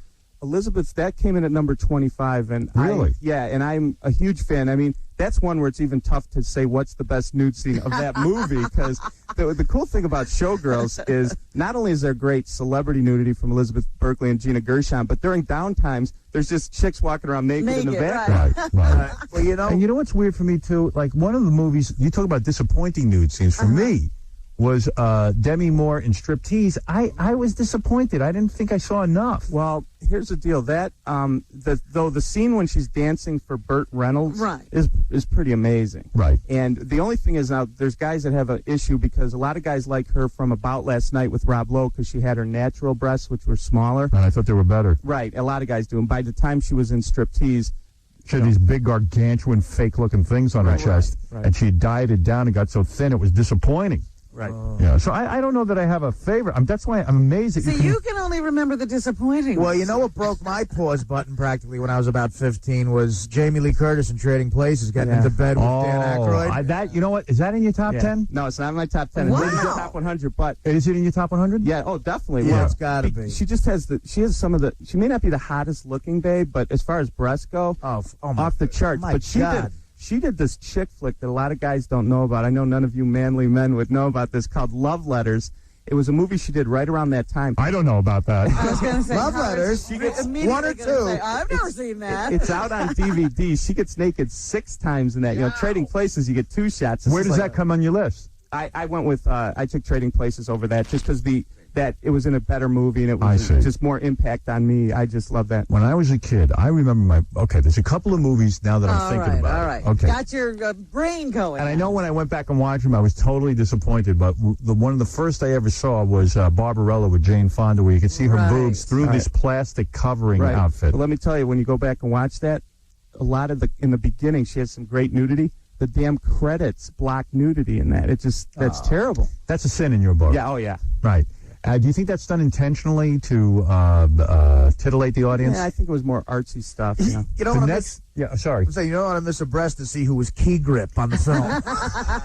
Elizabeth, that came in at number 25, and really, and I'm a huge fan. I mean, that's one where it's even tough to say what's the best nude scene of that movie, because the cool thing about Showgirls is not only is there great celebrity nudity from Elizabeth Berkley and Gina Gershon, but during downtimes there's just chicks walking around naked in the background. Right. Well, and you know what's weird for me too? Like one of the movies you talk about disappointing nude scenes. For me, was Demi Moore in Striptease. I was disappointed. I didn't think I saw enough. Well, here's the deal. That the scene when she's dancing for Burt Reynolds is pretty amazing. Right. And the only thing is now there's guys that have an issue because a lot of guys like her from About Last Night with Rob Lowe because she had her natural breasts, which were smaller. And I thought they were better. Right. A lot of guys do. And by the time she was in Striptease, she had these big, gargantuan, fake-looking things on her chest, and she dieted down and got so thin it was disappointing. Right. Yeah. So I don't know that I have a favorite. That's why I'm amazed that See, you can only remember the disappointing Well, ones. you know what broke my pause button practically when I was about 15 was Jamie Lee Curtis in Trading Places getting into bed with Dan Aykroyd. You know what? Is that in your top 10? No, it's not in my top 10. Wow. It's in the top 100, but... Is it in your top 100? Yeah, oh, definitely. Yeah, Well, it's got to be. She just has she may not be the hottest looking babe, but as far as breasts go, off the charts. my But she did this chick flick that a lot of guys don't know about. I know none of you manly men would know about this, called Love Letters. It was a movie she did right around that time. I don't know about that. I was going to say, Love Letters. She gets one or two. Say, I've never seen that. It's out on DVD. She gets naked 6 times in that. You know, Trading Places, you get 2 shots. Where does that come on your list? I went with I took Trading Places over that just because that it was in a better movie and it was just more impact on me. I just love that. When I was a kid, I remember there's a couple of movies now that I'm thinking about. All right. Okay. Got your brain going. And I know when I went back and watched them, I was totally disappointed. But one of the first I ever saw was Barbarella with Jane Fonda, where you could see her boobs through this plastic covering outfit. But let me tell you, when you go back and watch that, a lot of in the beginning, she has some great nudity. The damn credits block nudity in that. That's terrible. That's a sin in your book. Yeah. Oh yeah. Right. Do you think that's done intentionally to titillate the audience? Yeah, I think it was more artsy stuff. You know, You don't want to miss. Yeah, sorry. You don't want to miss a breast to see who was key grip on the film.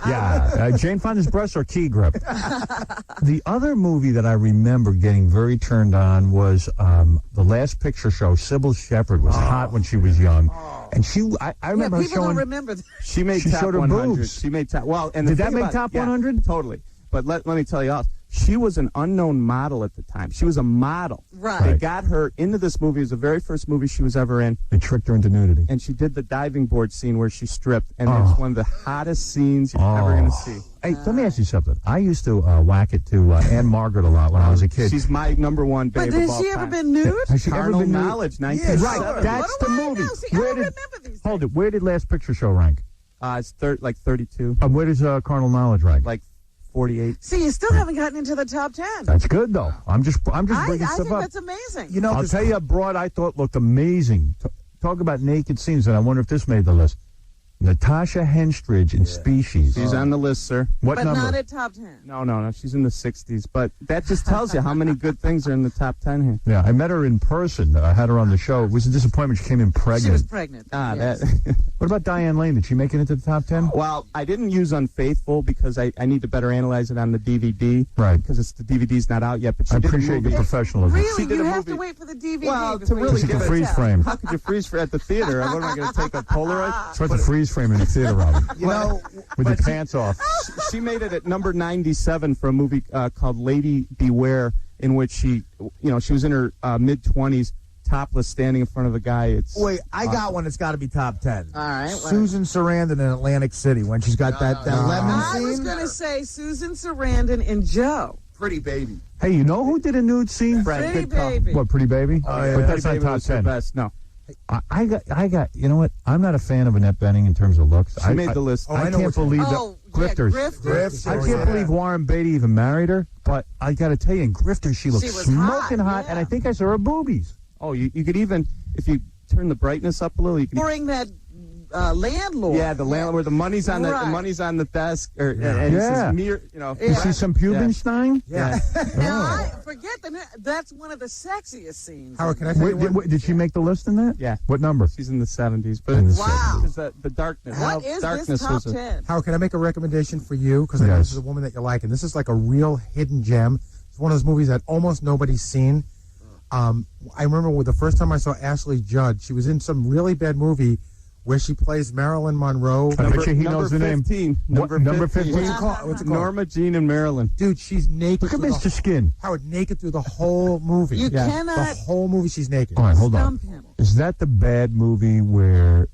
Yeah, Jane Fonda's breasts are key grip. The other movie that I remember getting very turned on was The Last Picture Show. Sybil Shepherd was hot when she was young. And I remember her people showing. don't remember that. She made top showed her 100. boobs. She made top. Well, and did that make top 100? Totally. But let me tell you also, she was an unknown model at the time. She was a model. Right. They got her into this movie. It was the very first movie she was ever in. They tricked her into nudity. And she did the diving board scene where she stripped. And it's one of the hottest scenes you're ever going to see. Hey, let me ask you something. I used to whack it to Anne Margaret a lot when I was a kid. She's my number one babe But of has all she ever time. been nude? Has she ever Carnal been nude? Knowledge, Yeah, 1970. right. That's the movie. See, I don't remember these. Hold it. Where did Last Picture Show rank? It's like 32. Where does Carnal Knowledge rank? Like 48. See, you still haven't gotten into the top 10. That's good though. I'm just bringing I stuff think up. that's amazing. You know, I'll tell you a broad I thought looked amazing. Talk about naked scenes, and I wonder if this made the list. Natasha Henstridge in Species. She's on the list, sir. What but number? not at top 10. No. She's in the 60s. But that just tells you how many good things are in the top 10 here. Yeah, I met her in person. I had her on the show. It was a disappointment. She came in pregnant. She was pregnant. That. What about Diane Lane? Did she make it into the top 10? Well, I didn't use Unfaithful because I need to better analyze it on the DVD. Right. Because the DVD's not out yet. But she I did a appreciate movie. your professionalism. Really? did You a have movie. to wait for the DVD Well, to before really you It's a can freeze tell. frame. How could you freeze for at the theater? What am I going to take a Polaroid? It's what the freeze frame in the theater, Robin. You know, With your pants off. She made it at number 97 for a movie called Lady Beware, in which she was in her mid-20s, topless, standing in front of a guy. wait, I got one that's got to be top 10. All right. Susan Sarandon in Atlantic City when she's got that lemon I scene. was going to say Susan Sarandon and Joe. Pretty baby. Hey, you know who did a nude scene? Pretty Baby. What, Pretty Baby? Oh, yeah. But that's Pretty not Baby top was her 10. best. No. I got. You know what? I'm not a fan of Annette Bening in terms of looks. She made the list. I can't believe Oh, that Grifters. Grifters. I can't believe Warren Beatty even married her. But I got to tell you, in Grifters, she looked was smoking hot, hot, and I think I saw her boobies. Oh, you could even, if you turn the brightness up a little, you can. Bring that landlord. Yeah, the landlord where the money's on the money's on the desk, and it says mirror. You see some Pubenstein? Yeah. Now, I forget that's one of the sexiest scenes. Howard, can I tell you one? Did she make the list in that? Yeah. What number? She's in the 70s, but In the Wow. because the darkness. What is darkness this top was 10? Howard, can I make a recommendation for you? Because I know this is a woman that you like, and this is like a real hidden gem. It's one of those movies that almost nobody's seen. I remember the first time I saw Ashley Judd, she was in some really bad movie where she plays Marilyn Monroe. I bet you he knows the name. 15. Number 15? What's it called? What's it called? Norma Jean and Marilyn. Dude, she's naked. Look at through Mr. Skin. Howard, naked through the whole movie. You The cannot whole movie, she's naked. All right, hold on. stump him. Is that the bad movie where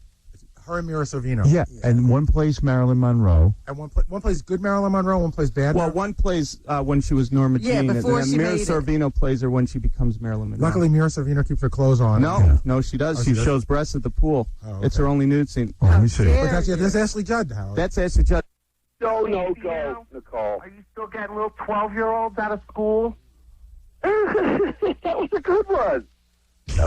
Her and Mira Sorvino. Yeah, and one plays Marilyn Monroe. And one plays good Marilyn Monroe, one plays bad. Well, one plays when she was Norma Jean, and before then she Mira made it. Sorvino plays her when she becomes Marilyn Monroe. Luckily, Mira Sorvino keeps her clothes on. No, she does. She shows breasts at the pool. Oh, okay. It's her only nude scene. Oh, let me see. But that's Ashley Judd, Howard. That's Ashley Judd. Go, Nicole. Are you still getting little 12-year-olds out of school? That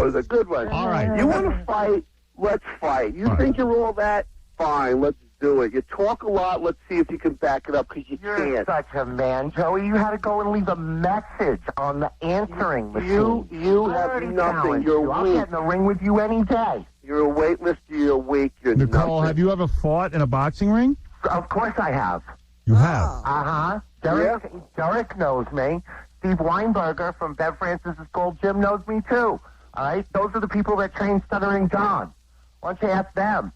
was a good one. All right. You want to fight? Let's fight. You think you're all that? Fine, let's do it. You talk a lot. Let's see if you can back it up, because you You're can't. such a man, Joey. You had to go and leave a message on the answering machine. You have Already nothing. challenged You're you. I'll weak. get in the ring with you any day. You're a weightlifter. You're weak. You're Nicole, nothing. have you ever fought in a boxing ring? Of course I have. You have. Uh-huh. Derek knows me. Steve Weinberger from Bev Francis's Gold Gym knows me, too. All right? Those are the people that train Stuttering John. Why don't you ask them?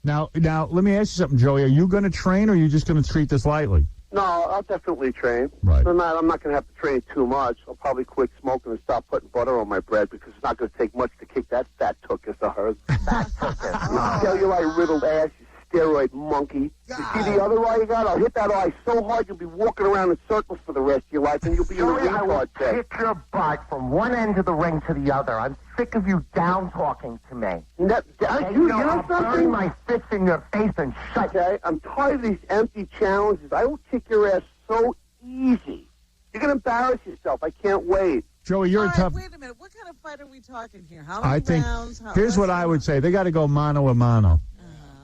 Now, let me ask you something, Joey. Are you going to train, or are you just going to treat this lightly? No, I'll definitely train. Right. I'm not going to have to train too much. I'll probably quit smoking and stop putting butter on my bread, because it's not going to take much to kick that fat tuchus of hers. Cellulite riddled ass, you steroid monkey. You see the other eye you got? I'll hit that eye so hard you'll be walking around in circles for the rest of your life, and you'll be in a Joey, I will retard test. kick your butt from one end of the ring to the other. I'm sick of you down-talking to me. You know I'll bury something? my fist in your face and shut you. Okay, I'm tired of these empty challenges. I will kick your ass so easy. You're going to embarrass yourself. I can't wait. Joey, you're All a right, tough. wait a minute. What kind of fight are we talking here? How many I think. rounds? Here's what I would say: they got to go mano a mano.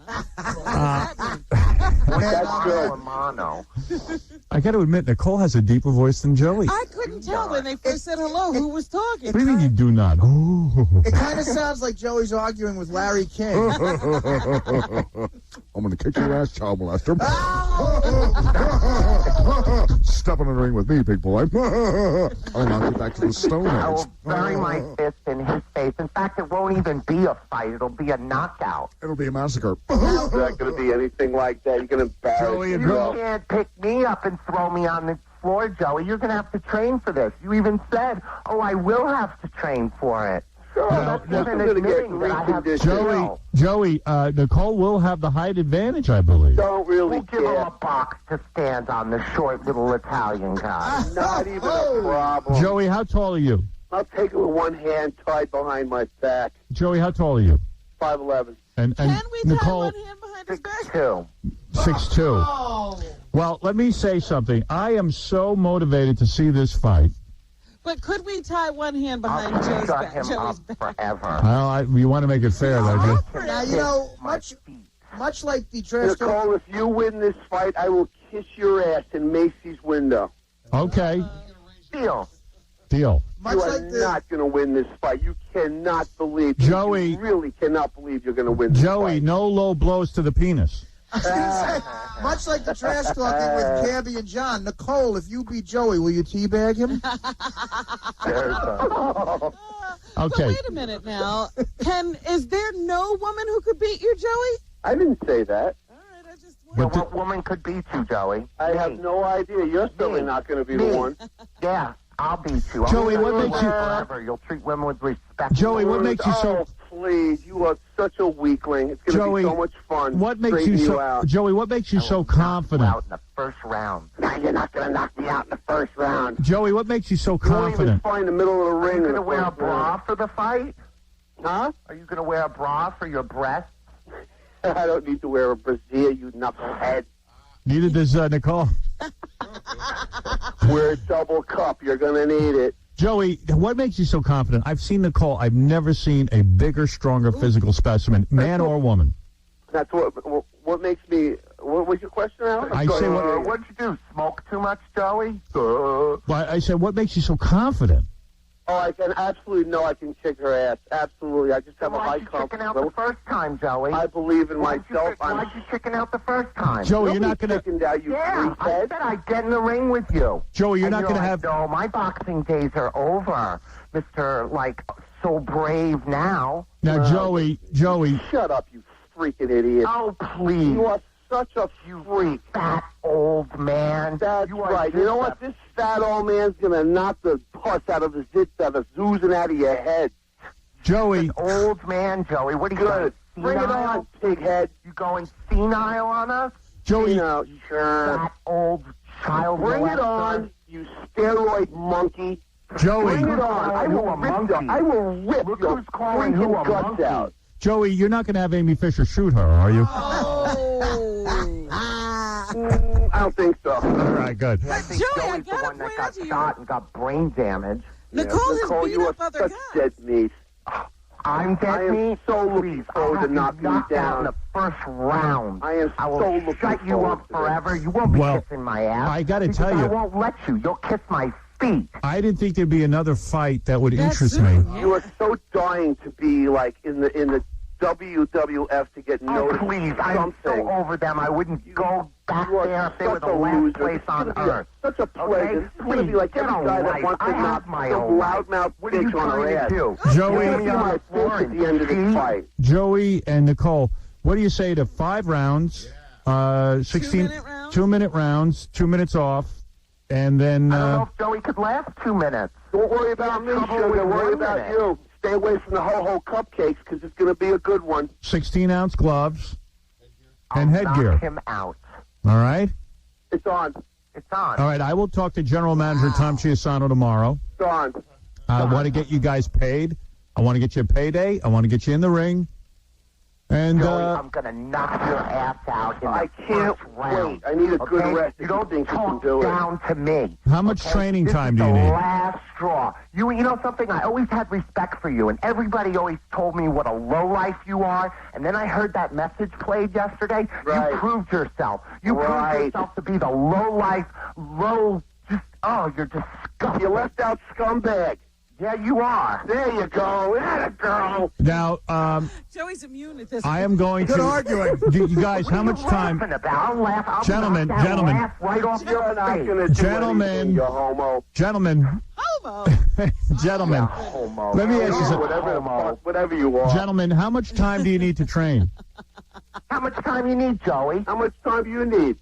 That's good. Mono. I got to admit, Nicole has a deeper voice than Joey. I couldn't tell when they first said hello who was talking. What do you mean you do not? It kind of sounds like Joey's arguing with Larry King. I'm going to kick your ass, child molester. Step in the ring with me, big boy. I'll knock you back to the Stone I Age. will bury my fist in his face. In fact, it won't even be a fight. It'll be a knockout. It'll be a massacre. It's not going to be anything like that. You're going to embarrass You yourself. can't pick me up and throw me on the floor, Joey. You're going to have to train for this. You even said, I will have to train for it. Sure, that's even admitting that I have to reconditioned. Joey, Nicole will have the height advantage, I believe. Don't really We'll give him care. a box to stand on, the short little Italian guy. Not even a problem. Joey, how tall are you? I'll take it with one hand tied behind my back. Joey, how tall are you? 5'11". And Can we tie Nicole, one hand behind his back? 6'2". 6'2". Well, let me say something. I am so motivated to see this fight. But could we tie one hand behind Joe's Shut back? him Joey's up back? forever. Well, you want to make it fair, don't you? Now, you know, much like the trash talk. Nicole, if you win this fight, I will kiss your ass in Macy's window. Okay. Deal. Deal. You are not going to win this fight. You cannot believe. Joey. You really cannot believe you're going to win this Joey, fight. no low blows to the penis. I was gonna say, much like the trash talking with Cabby and John, Nicole, if you beat Joey, will you teabag him? Okay. So wait a minute now. Is there no woman who could beat you, Joey? I didn't say that. Yeah, what woman could beat you, Joey? I have no idea. You're certainly not going to be the one. Yeah, I'll beat you. Joey, I'll what beat makes you- forever. You'll treat women with respect. Joey, what makes you so... Oh, please. You are such a weakling. It's going to Joey, be so much fun. What makes straightening you so... out. Joey, what makes you so confident? Out in the first round. Now you're not going to knock me out in the first round. Joey, what makes you so You won't even confident? find the middle of the Are ring. you going in to the wear a first bra round. for the fight? Huh? Are you going to wear a bra for your breasts? I don't need to wear a brassiere, you knucklehead. Neither does Nicole. Wear a double cup. You're going to need it. Joey, what makes you so confident? I've seen Nicole. I've never seen a bigger, stronger physical specimen, man or woman. That's what makes me... What was your question, Alan? I say what... What'd you do? Smoke too much, Joey? Well, I said, what makes you so confident? Oh, I can absolutely know I can kick her ass. Absolutely. I just have a high Why'd you chicken confidence out the level. first time, Joey? I believe in Why'd myself. you chicken out the first time? Joey, you're not going to... chickened out, you Yeah, I three-head. said I'd get in the ring with you. Joey, you're And not going to like, have... No, my boxing days are over, Mr. So brave now. Now, Joey... Shut up, you freaking idiot. Oh, please. You are such a freak. Fat old man. That's You are right. You just know what? This fat old man's going to knock the pus out of the zits that are oozing out of your head. Joey... Old man, Joey. What are you Good. Bring it on, pighead. You going senile on us? Joey, sure. That old child. Bring it on, you steroid monkey. Joey. Bring it on. I will rip your freaking guts out. Joey, you're not going to have Amy Fisher shoot her, are you? I don't think so. All right, good. I think Joey's the one that got shot and got brain damage. Nicole has beat up other guys. Dead meat. I'm dead meat. I am so looking forward to knocking you down in the first round. I am I will so looking shut you forward up to forever. You won't be kissing my ass. I got to because tell you. I won't let you. You'll kiss my feet. I didn't think there'd be another fight that would interest me. You are so dying to be like in the WWF to get noticed. Oh, please. I'm so over them. I wouldn't go back there if they were the last place on earth. Such a pleasure. It's going to be like every guy that wants to knock some loudmouth bitch on her ass. Joey, You're my fist at the end of this fight. Joey and Nicole, what do you say to 5 rounds, 16 2-minute rounds, 2 minutes off, and then... I don't know if Joey could last 2 minutes. Don't worry about me, sugar. Worry about you. Stay away from the ho-ho cupcakes because it's going to be a good one. 16-ounce gloves and I'll headgear. knock him out. All right? It's on. It's on. All right, I will talk to General Manager Tom Chiasano tomorrow. It's on. I want to get you guys paid. I want to get you a payday. I want to get you in the ring. And Joey, I'm going to knock your ass out in I can't round. wait. I need a good rest. You don't talk down to me. how much training time do you This is need? the last straw. You know something? I always had respect for you, and everybody always told me what a lowlife you are. And then I heard that message played yesterday. Right. You proved yourself. You proved yourself to be the lowlife, you're disgusting. You left out scumbag. Yeah, you are. There you go. Atta girl. Now, Joey's immune at this. I am going Good to... arguing. You guys, how much time... I'll laugh. I'll Gentlemen, knock that gentlemen. laugh right off your You're not face. going to do Gentlemen. anything, you homo. Gentlemen. Gentlemen. Homo. Let me ask you something. Whatever you are. Gentlemen, how much time do you need to train? How much time you need, Joey? How much time do you need?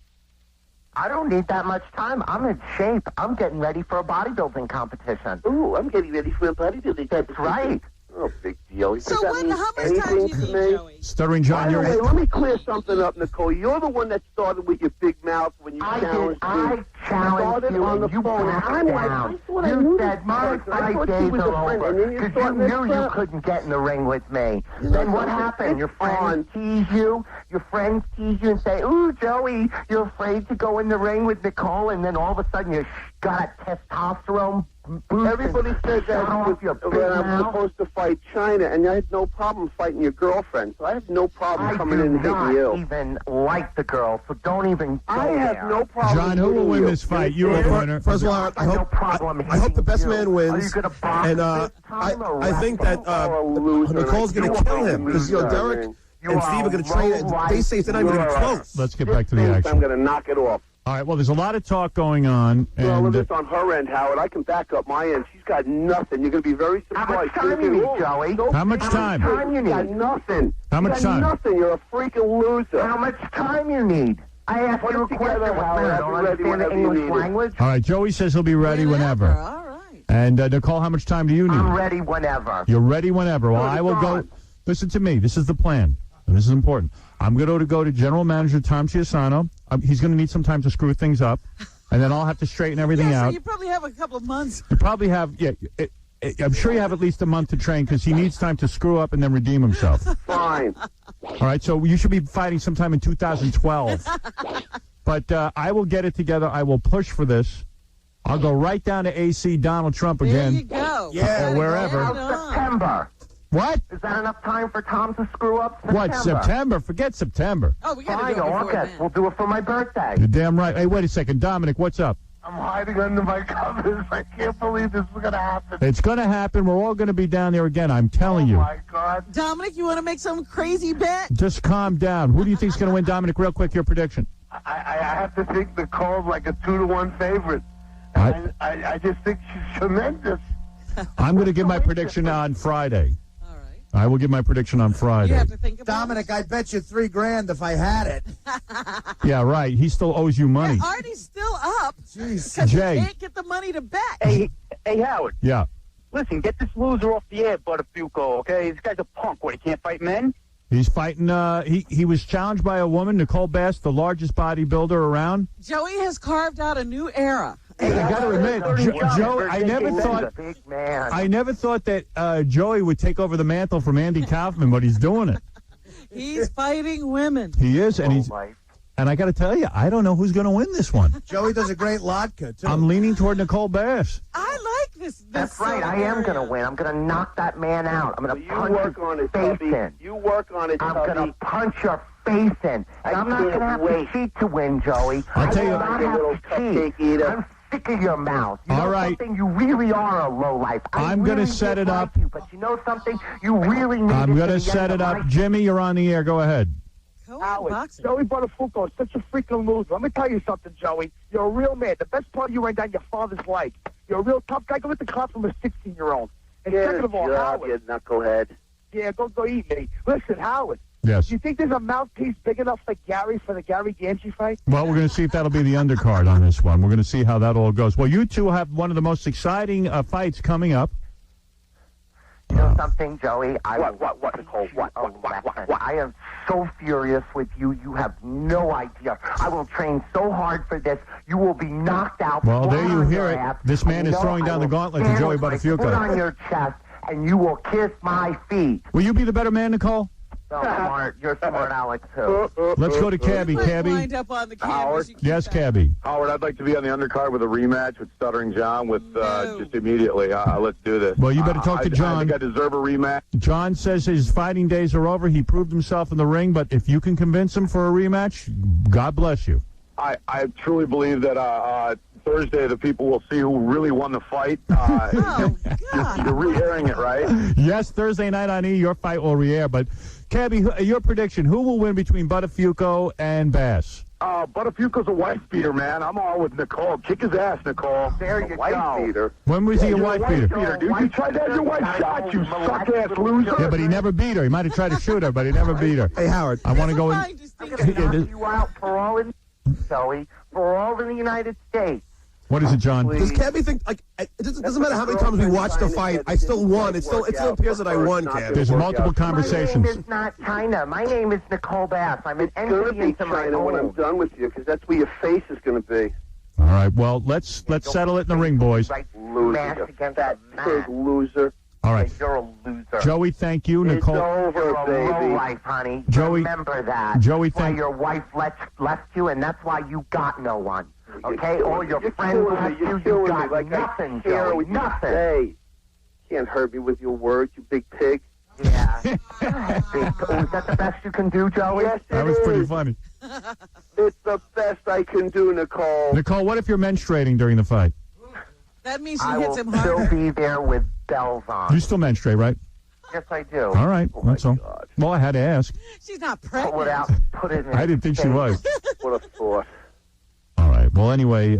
I don't need that much time. I'm in shape. I'm getting ready for a bodybuilding competition. Ooh, I'm getting ready for a bodybuilding competition. That's right. Oh, big deal. So how much time do you need, Joey? Stuttering John, By the you're... way, let me clear something up, Nicole. You're the one that started with your big mouth when you challenged me. I challenged you on the and you phone. backed I'm like, down. I thought I You knew said this my person. I fight thought she days was are a friend, over and then you because you start knew mixing you up. couldn't get in the ring with me. Then what happened? Your friends tease you. Your friends tease you and say, "Ooh, Joey, you're afraid to go in the ring with Nicole," and then all of a sudden you got a testosterone boost. Everybody said that off your big when I'm mouth. supposed to fight China, and I had no problem fighting your girlfriend. So I have no problem coming in and hitting I you. do not even like the girl, so don't even go I have there. no problem. John, who will hitting win you. this fight? You or the winner? First of all, I hope the best man wins, and I think that Nicole's going to kill him because Derek and Steve are going to train. They say it's not even close. Let's get back to the action. I'm going to knock it off. All right, well, there's a lot of talk going on. Well, And it's on her end, Howard. I can back up my end. She's got nothing. You're going to be very surprised. How much time you need, Joey? How much time? How much time you You got need? nothing. How much You got time? nothing. You're a freaking loser. How much time you need? I asked Put you a it question. together, Howard. I I'll don't be ready understand the whenever you English need it. language. all right, Joey says he'll be ready whenever. All right. And Nicole, how much time do you need? I'm ready whenever. You're ready whenever. Well, I will go. Listen to me. This is the plan. And this is important. I'm going to go to General Manager Tom Chiasano. He's going to need some time to screw things up. And then I'll have to straighten everything So out. you probably have a couple of months. You probably have, I'm sure you have at least a month to train because he needs time to screw up and then redeem himself. Fine. All right, so you should be fighting sometime in 2012. But I will get it together. I will push for this. I'll go right down to AC Donald Trump again. There you go. Or wherever. September. What? Is that enough time for Tom to screw up? What, September? Forget September. Oh, we got to Fine, do it before August. then. We'll do it for my birthday. You're damn right. Hey, wait a second. Dominic, what's up? I'm hiding under my covers. I can't believe this is going to happen. It's going to happen. We're all going to be down there again. I'm telling you. Oh, my God. Dominic, you want to make some crazy bet? Just calm down. Who do you think's going to win, Dominic? Real quick, your prediction. I have to think Nicole's like a 2-1 favorite. And I just think she's tremendous. I'm going to give my prediction on Friday. I will give my prediction on Friday. You have to think about Dominic, I bet you $3,000 if I had it. Yeah, right. He still owes you money. Yeah, Artie's still up. Jeez. Because he Jay. can't get the money to bet. Hey, Howard. Yeah. Listen, get this loser off the air, Buttafuoco, okay? This guy's a punk. What, he can't fight men? He's fighting. He was challenged by a woman, Nicole Bass, the largest bodybuilder around. Joey has carved out a new era. I got to admit, Joe. I never thought that Joey would take over the mantle from Andy Kaufman, but he's doing it. He's fighting women. He is, and he's. And I got to tell you, I don't know who's going to win this one. Joey does a great latke, too. I'm leaning toward Nicole Bass. I like this. That's right. I am going to win. I'm going to knock that man out. I'm going to punch his face in. You work on it, I'm going to punch your face in. And I'm not going to have to cheat to win, Joey. I'll tell you. I will not have to cheat. I'm sick of your mouth. You know something? You really are a lowlife. I'm going to set it up. But you know something? You really need I'm going to set it up. Jimmy, you're on the air. Go ahead. Howard, Joey Buttafuoco is such a freaking loser. Let me tell you something, Joey. You're a real man. The best part of you right now, your father's life. You're a real tough guy. Go get the class from a 16-year-old. And second of all, Howard. You knucklehead. Yeah, go eat me. Listen, Howard. Yes. Do you think there's a mouthpiece big enough for the Gary Ganji fight? Well, we're going to see if that'll be the undercard on this one. We're going to see how that all goes. Well, you two have one of the most exciting fights coming up. You know something, Joey? What, Nicole? What? I am so furious with you. You have no idea. I will train so hard for this. You will be knocked out. Well, there you hear it. This man is throwing down the gauntlet to Joey Buttafuoco. Put on your chest, and you will kiss my feet. Will you be the better man, Nicole? So smart. You're smart, Alex, too. Let's go to Cabby. Cabby. Howard. Yes, Cabby. Howard, I'd like to be on the undercard with a rematch with Stuttering John just immediately. Let's do this. Well, you better talk to John. I think I deserve a rematch. John says his fighting days are over. He proved himself in the ring, but if you can convince him for a rematch, God bless you. I truly believe that Thursday the people will see who really won the fight. You're re-airing it, right? Yes, Thursday night on E, your fight will re-air. But, Cabby, your prediction, who will win between Buttafuoco and Bass? Buttafuoco's a wife beater, man. I'm all with Nicole. Kick his ass, Nicole. There you Wife beater. When was he a wife beater? Dude, you tried to have your wife shot, you suck-ass loser. Yeah, but he never beat her. He might have tried to shoot her, but he never beat her. Hey, Howard. I want to go in. I'm going to knock you out for all in, Joey, for all in the United States. What is it, John? Does Cabby think, it doesn't matter how many times we watch the fight, I still won. It still appears that I won, Cabby. There's multiple conversations. My name is not China. My name is Nicole Bass. I'm an entry into my China when I'm done with you, because that's where your face is going to be. All right, well, let's settle it in the ring, boys. Loser, you fat pig loser. All right. You're a loser. Joey, thank you. Nicole. It's over, You're baby. a lowlife, honey. Joey, remember that. Joey, that's why your wife left you, and that's why you got no one. Okay? All your friends left you. You got nothing, Joey. Nothing. Hey, can't hurt me with your words, you big pig. Yeah. Is that the best you can do, Joey? Yes, that was pretty funny. It's the best I can do, Nicole. Nicole, what if you're menstruating during the fight? That means she hits him harder. I will still be there with bells on. You still menstruate, right? Yes, I do. All right, that's all. Well, I had to ask. She's not pregnant. Put it in I didn't think she was. What a thought. All right. Well, anyway,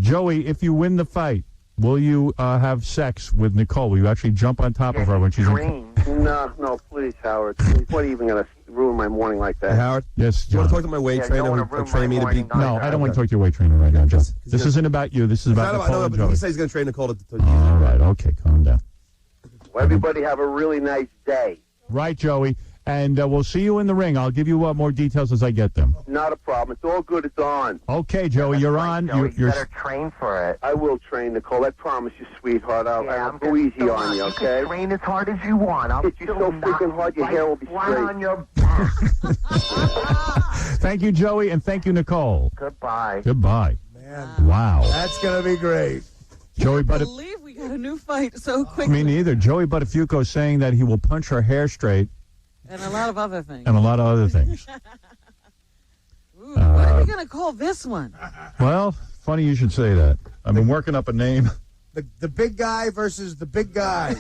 Joey, if you win the fight, will you have sex with Nicole? Will you actually jump on top of her when she's in? No, please, Howard. Please. What are you even going to ruin my morning like that? Hey, Howard? Yes, Do you want to talk to my weight trainer and train me to be... No, I don't want to talk to your weight trainer right now, John. This isn't about you. This is about Nicole and but Joey. he says he's going to train Nicole to all right. Okay, calm down. Well, everybody have a really nice day. Right, Joey. And we'll see you in the ring. I'll give you more details as I get them. Not a problem. It's all good. It's on. Okay, Joey, you're on. Joey, you you're better train for it. I will train, Nicole. I promise you, sweetheart. I'll go easy on you, okay? You train as hard as you want. I'll hit you so freaking hard, your hair will be straight. on your back. Thank you, Joey, and thank you, Nicole. Goodbye. Goodbye. Man. Wow. That's going to be great. Joey, I can't believe we got a new fight so quickly. Me neither. Joey Buttafuoco is saying that he will punch her hair straight. And a lot of other things. And a lot of other things. Ooh, what are we going to call this one? Well, funny you should say that. I've been working up a name. The big guy versus the big guy.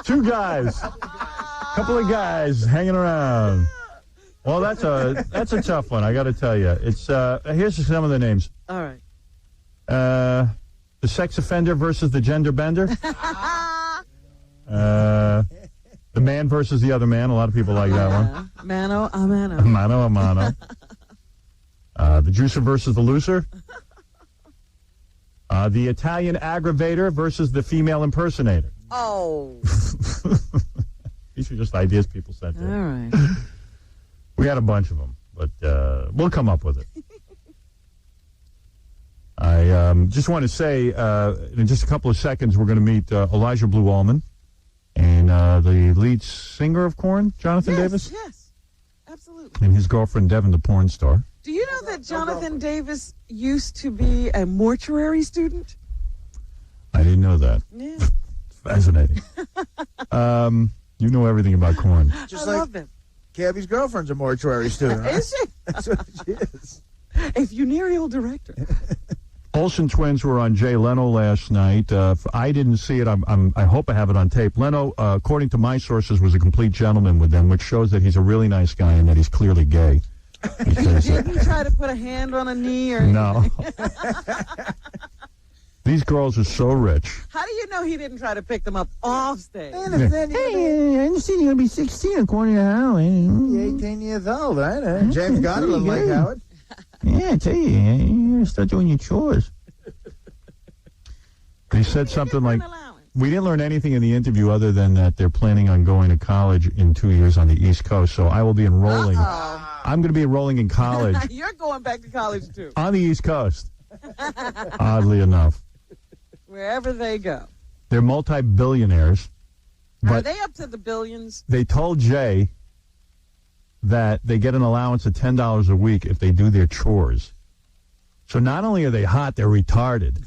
Two guys. Couple of guys hanging around. Well, that's a tough one, I got to tell you. It's here's some of the names. All right. The sex offender versus the gender bender. The man versus the other man. A lot of people like that one. Mano a mano. Mano a mano. The juicer versus the looser. The Italian aggravator versus the female impersonator. Oh. He's These are just ideas people sent in. All right. We had a bunch of them, but we'll come up with it. I just want to say, in just a couple of seconds, we're going to meet Elijah Blue Allman and the lead singer of Korn, Jonathan Davis. Yes, absolutely. And his girlfriend, Devin, the porn star. Do you know that Jonathan Davis used to be a mortuary student? I didn't know that. Yeah. Fascinating. You know everything about Korn. Just I like love him. Gabby's girlfriend's a mortuary student. Right? Is she? That's what she is. A funereal director. Olsen twins were on Jay Leno last night. I didn't see it. I hope I have it on tape. Leno, according to my sources, was a complete gentleman with them, which shows that he's a really nice guy and that he's clearly gay. Because, He didn't try to put a hand on a knee or no. anything. These girls are so rich. How do you know he didn't try to pick them up off stage? Hey, I understand you're going to be 16 according to Howard. You're 18 years old, right? James Gotti looked like Howard. Yeah, I tell you, you're going to start doing your chores. They said something like, we didn't learn anything in the interview other than that they're planning on going to college in 2 years on the East Coast, so I will be enrolling. I'm going to be enrolling in college You're going back to college, too. on the East Coast, oddly enough. Wherever they go. They're multi-billionaires, Are but they up to the billions? they told Jay that they get an allowance of $10 a week if they do their chores. So not only are they hot, they're retarded,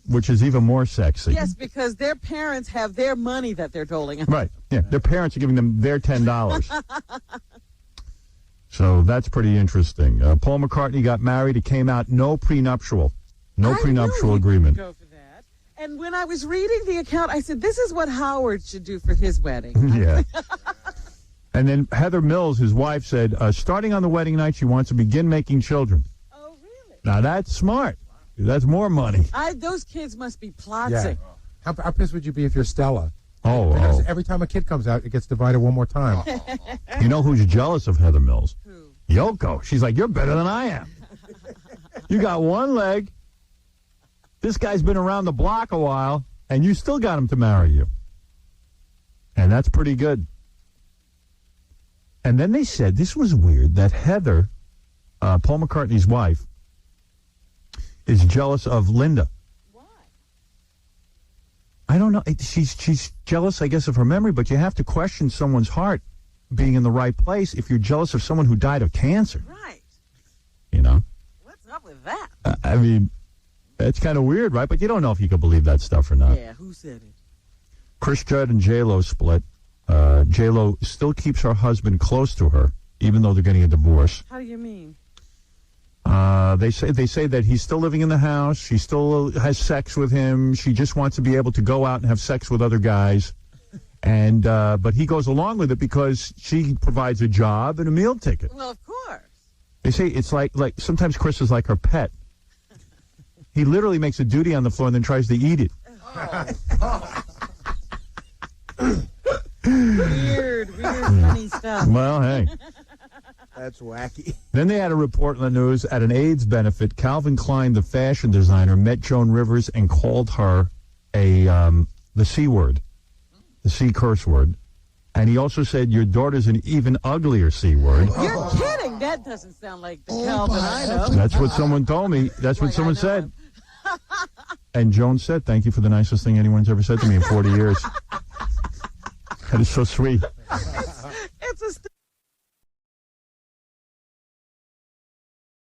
which is even more sexy. Yes, because their parents have their money that they're doling out. Right. Yeah, their parents are giving them their $10. So that's pretty interesting. Paul McCartney got married. It came out no prenuptial agreement. Go for that. And when I was reading the account, I said, this is what Howard should do for his wedding. Yeah. And then Heather Mills, his wife, said, starting on the wedding night, she wants to begin making children. Oh, really? Now, that's smart. That's more money. Those kids must be plotzing. How pissed would you be if you're Stella? Oh. Every time a kid comes out, it gets divided one more time. You know who's jealous of Heather Mills? Who? Yoko. She's like, you're better than I am. You got one leg. This guy's been around the block a while, and you still got him to marry you. And that's pretty good. And then they said, this was weird, that Heather, Paul McCartney's wife, is jealous of Linda. Why? I don't know. She's jealous, I guess, of her memory, but you have to question someone's heart being in the right place if you're jealous of someone who died of cancer. Right. You know? What's up with that? I mean, it's kind of weird, right? But you don't know if you can believe that stuff or not. Yeah, who said it? Chris Judd and J-Lo split. J-Lo still keeps her husband close to her, even though they're getting a divorce. How do you mean? They say that he's still living in the house. She still has sex with him. She just wants to be able to go out and have sex with other guys. And but he goes along with it because she provides a job and a meal ticket. Well, of course. They say it's like sometimes Chris is like her pet. He literally makes a duty on the floor and then tries to eat it. Weird, funny stuff. Well, hey. That's wacky. Then they had a report in the news at an AIDS benefit. Calvin Klein, the fashion designer, met Joan Rivers and called her the C word, the C curse word. And he also said, your daughter's an even uglier C word. You're kidding. That doesn't sound like the Calvin I know. That's what someone told me. That's what someone said. And Joan said, thank you for the nicest thing anyone's ever said to me in 40 years. That is so sweet.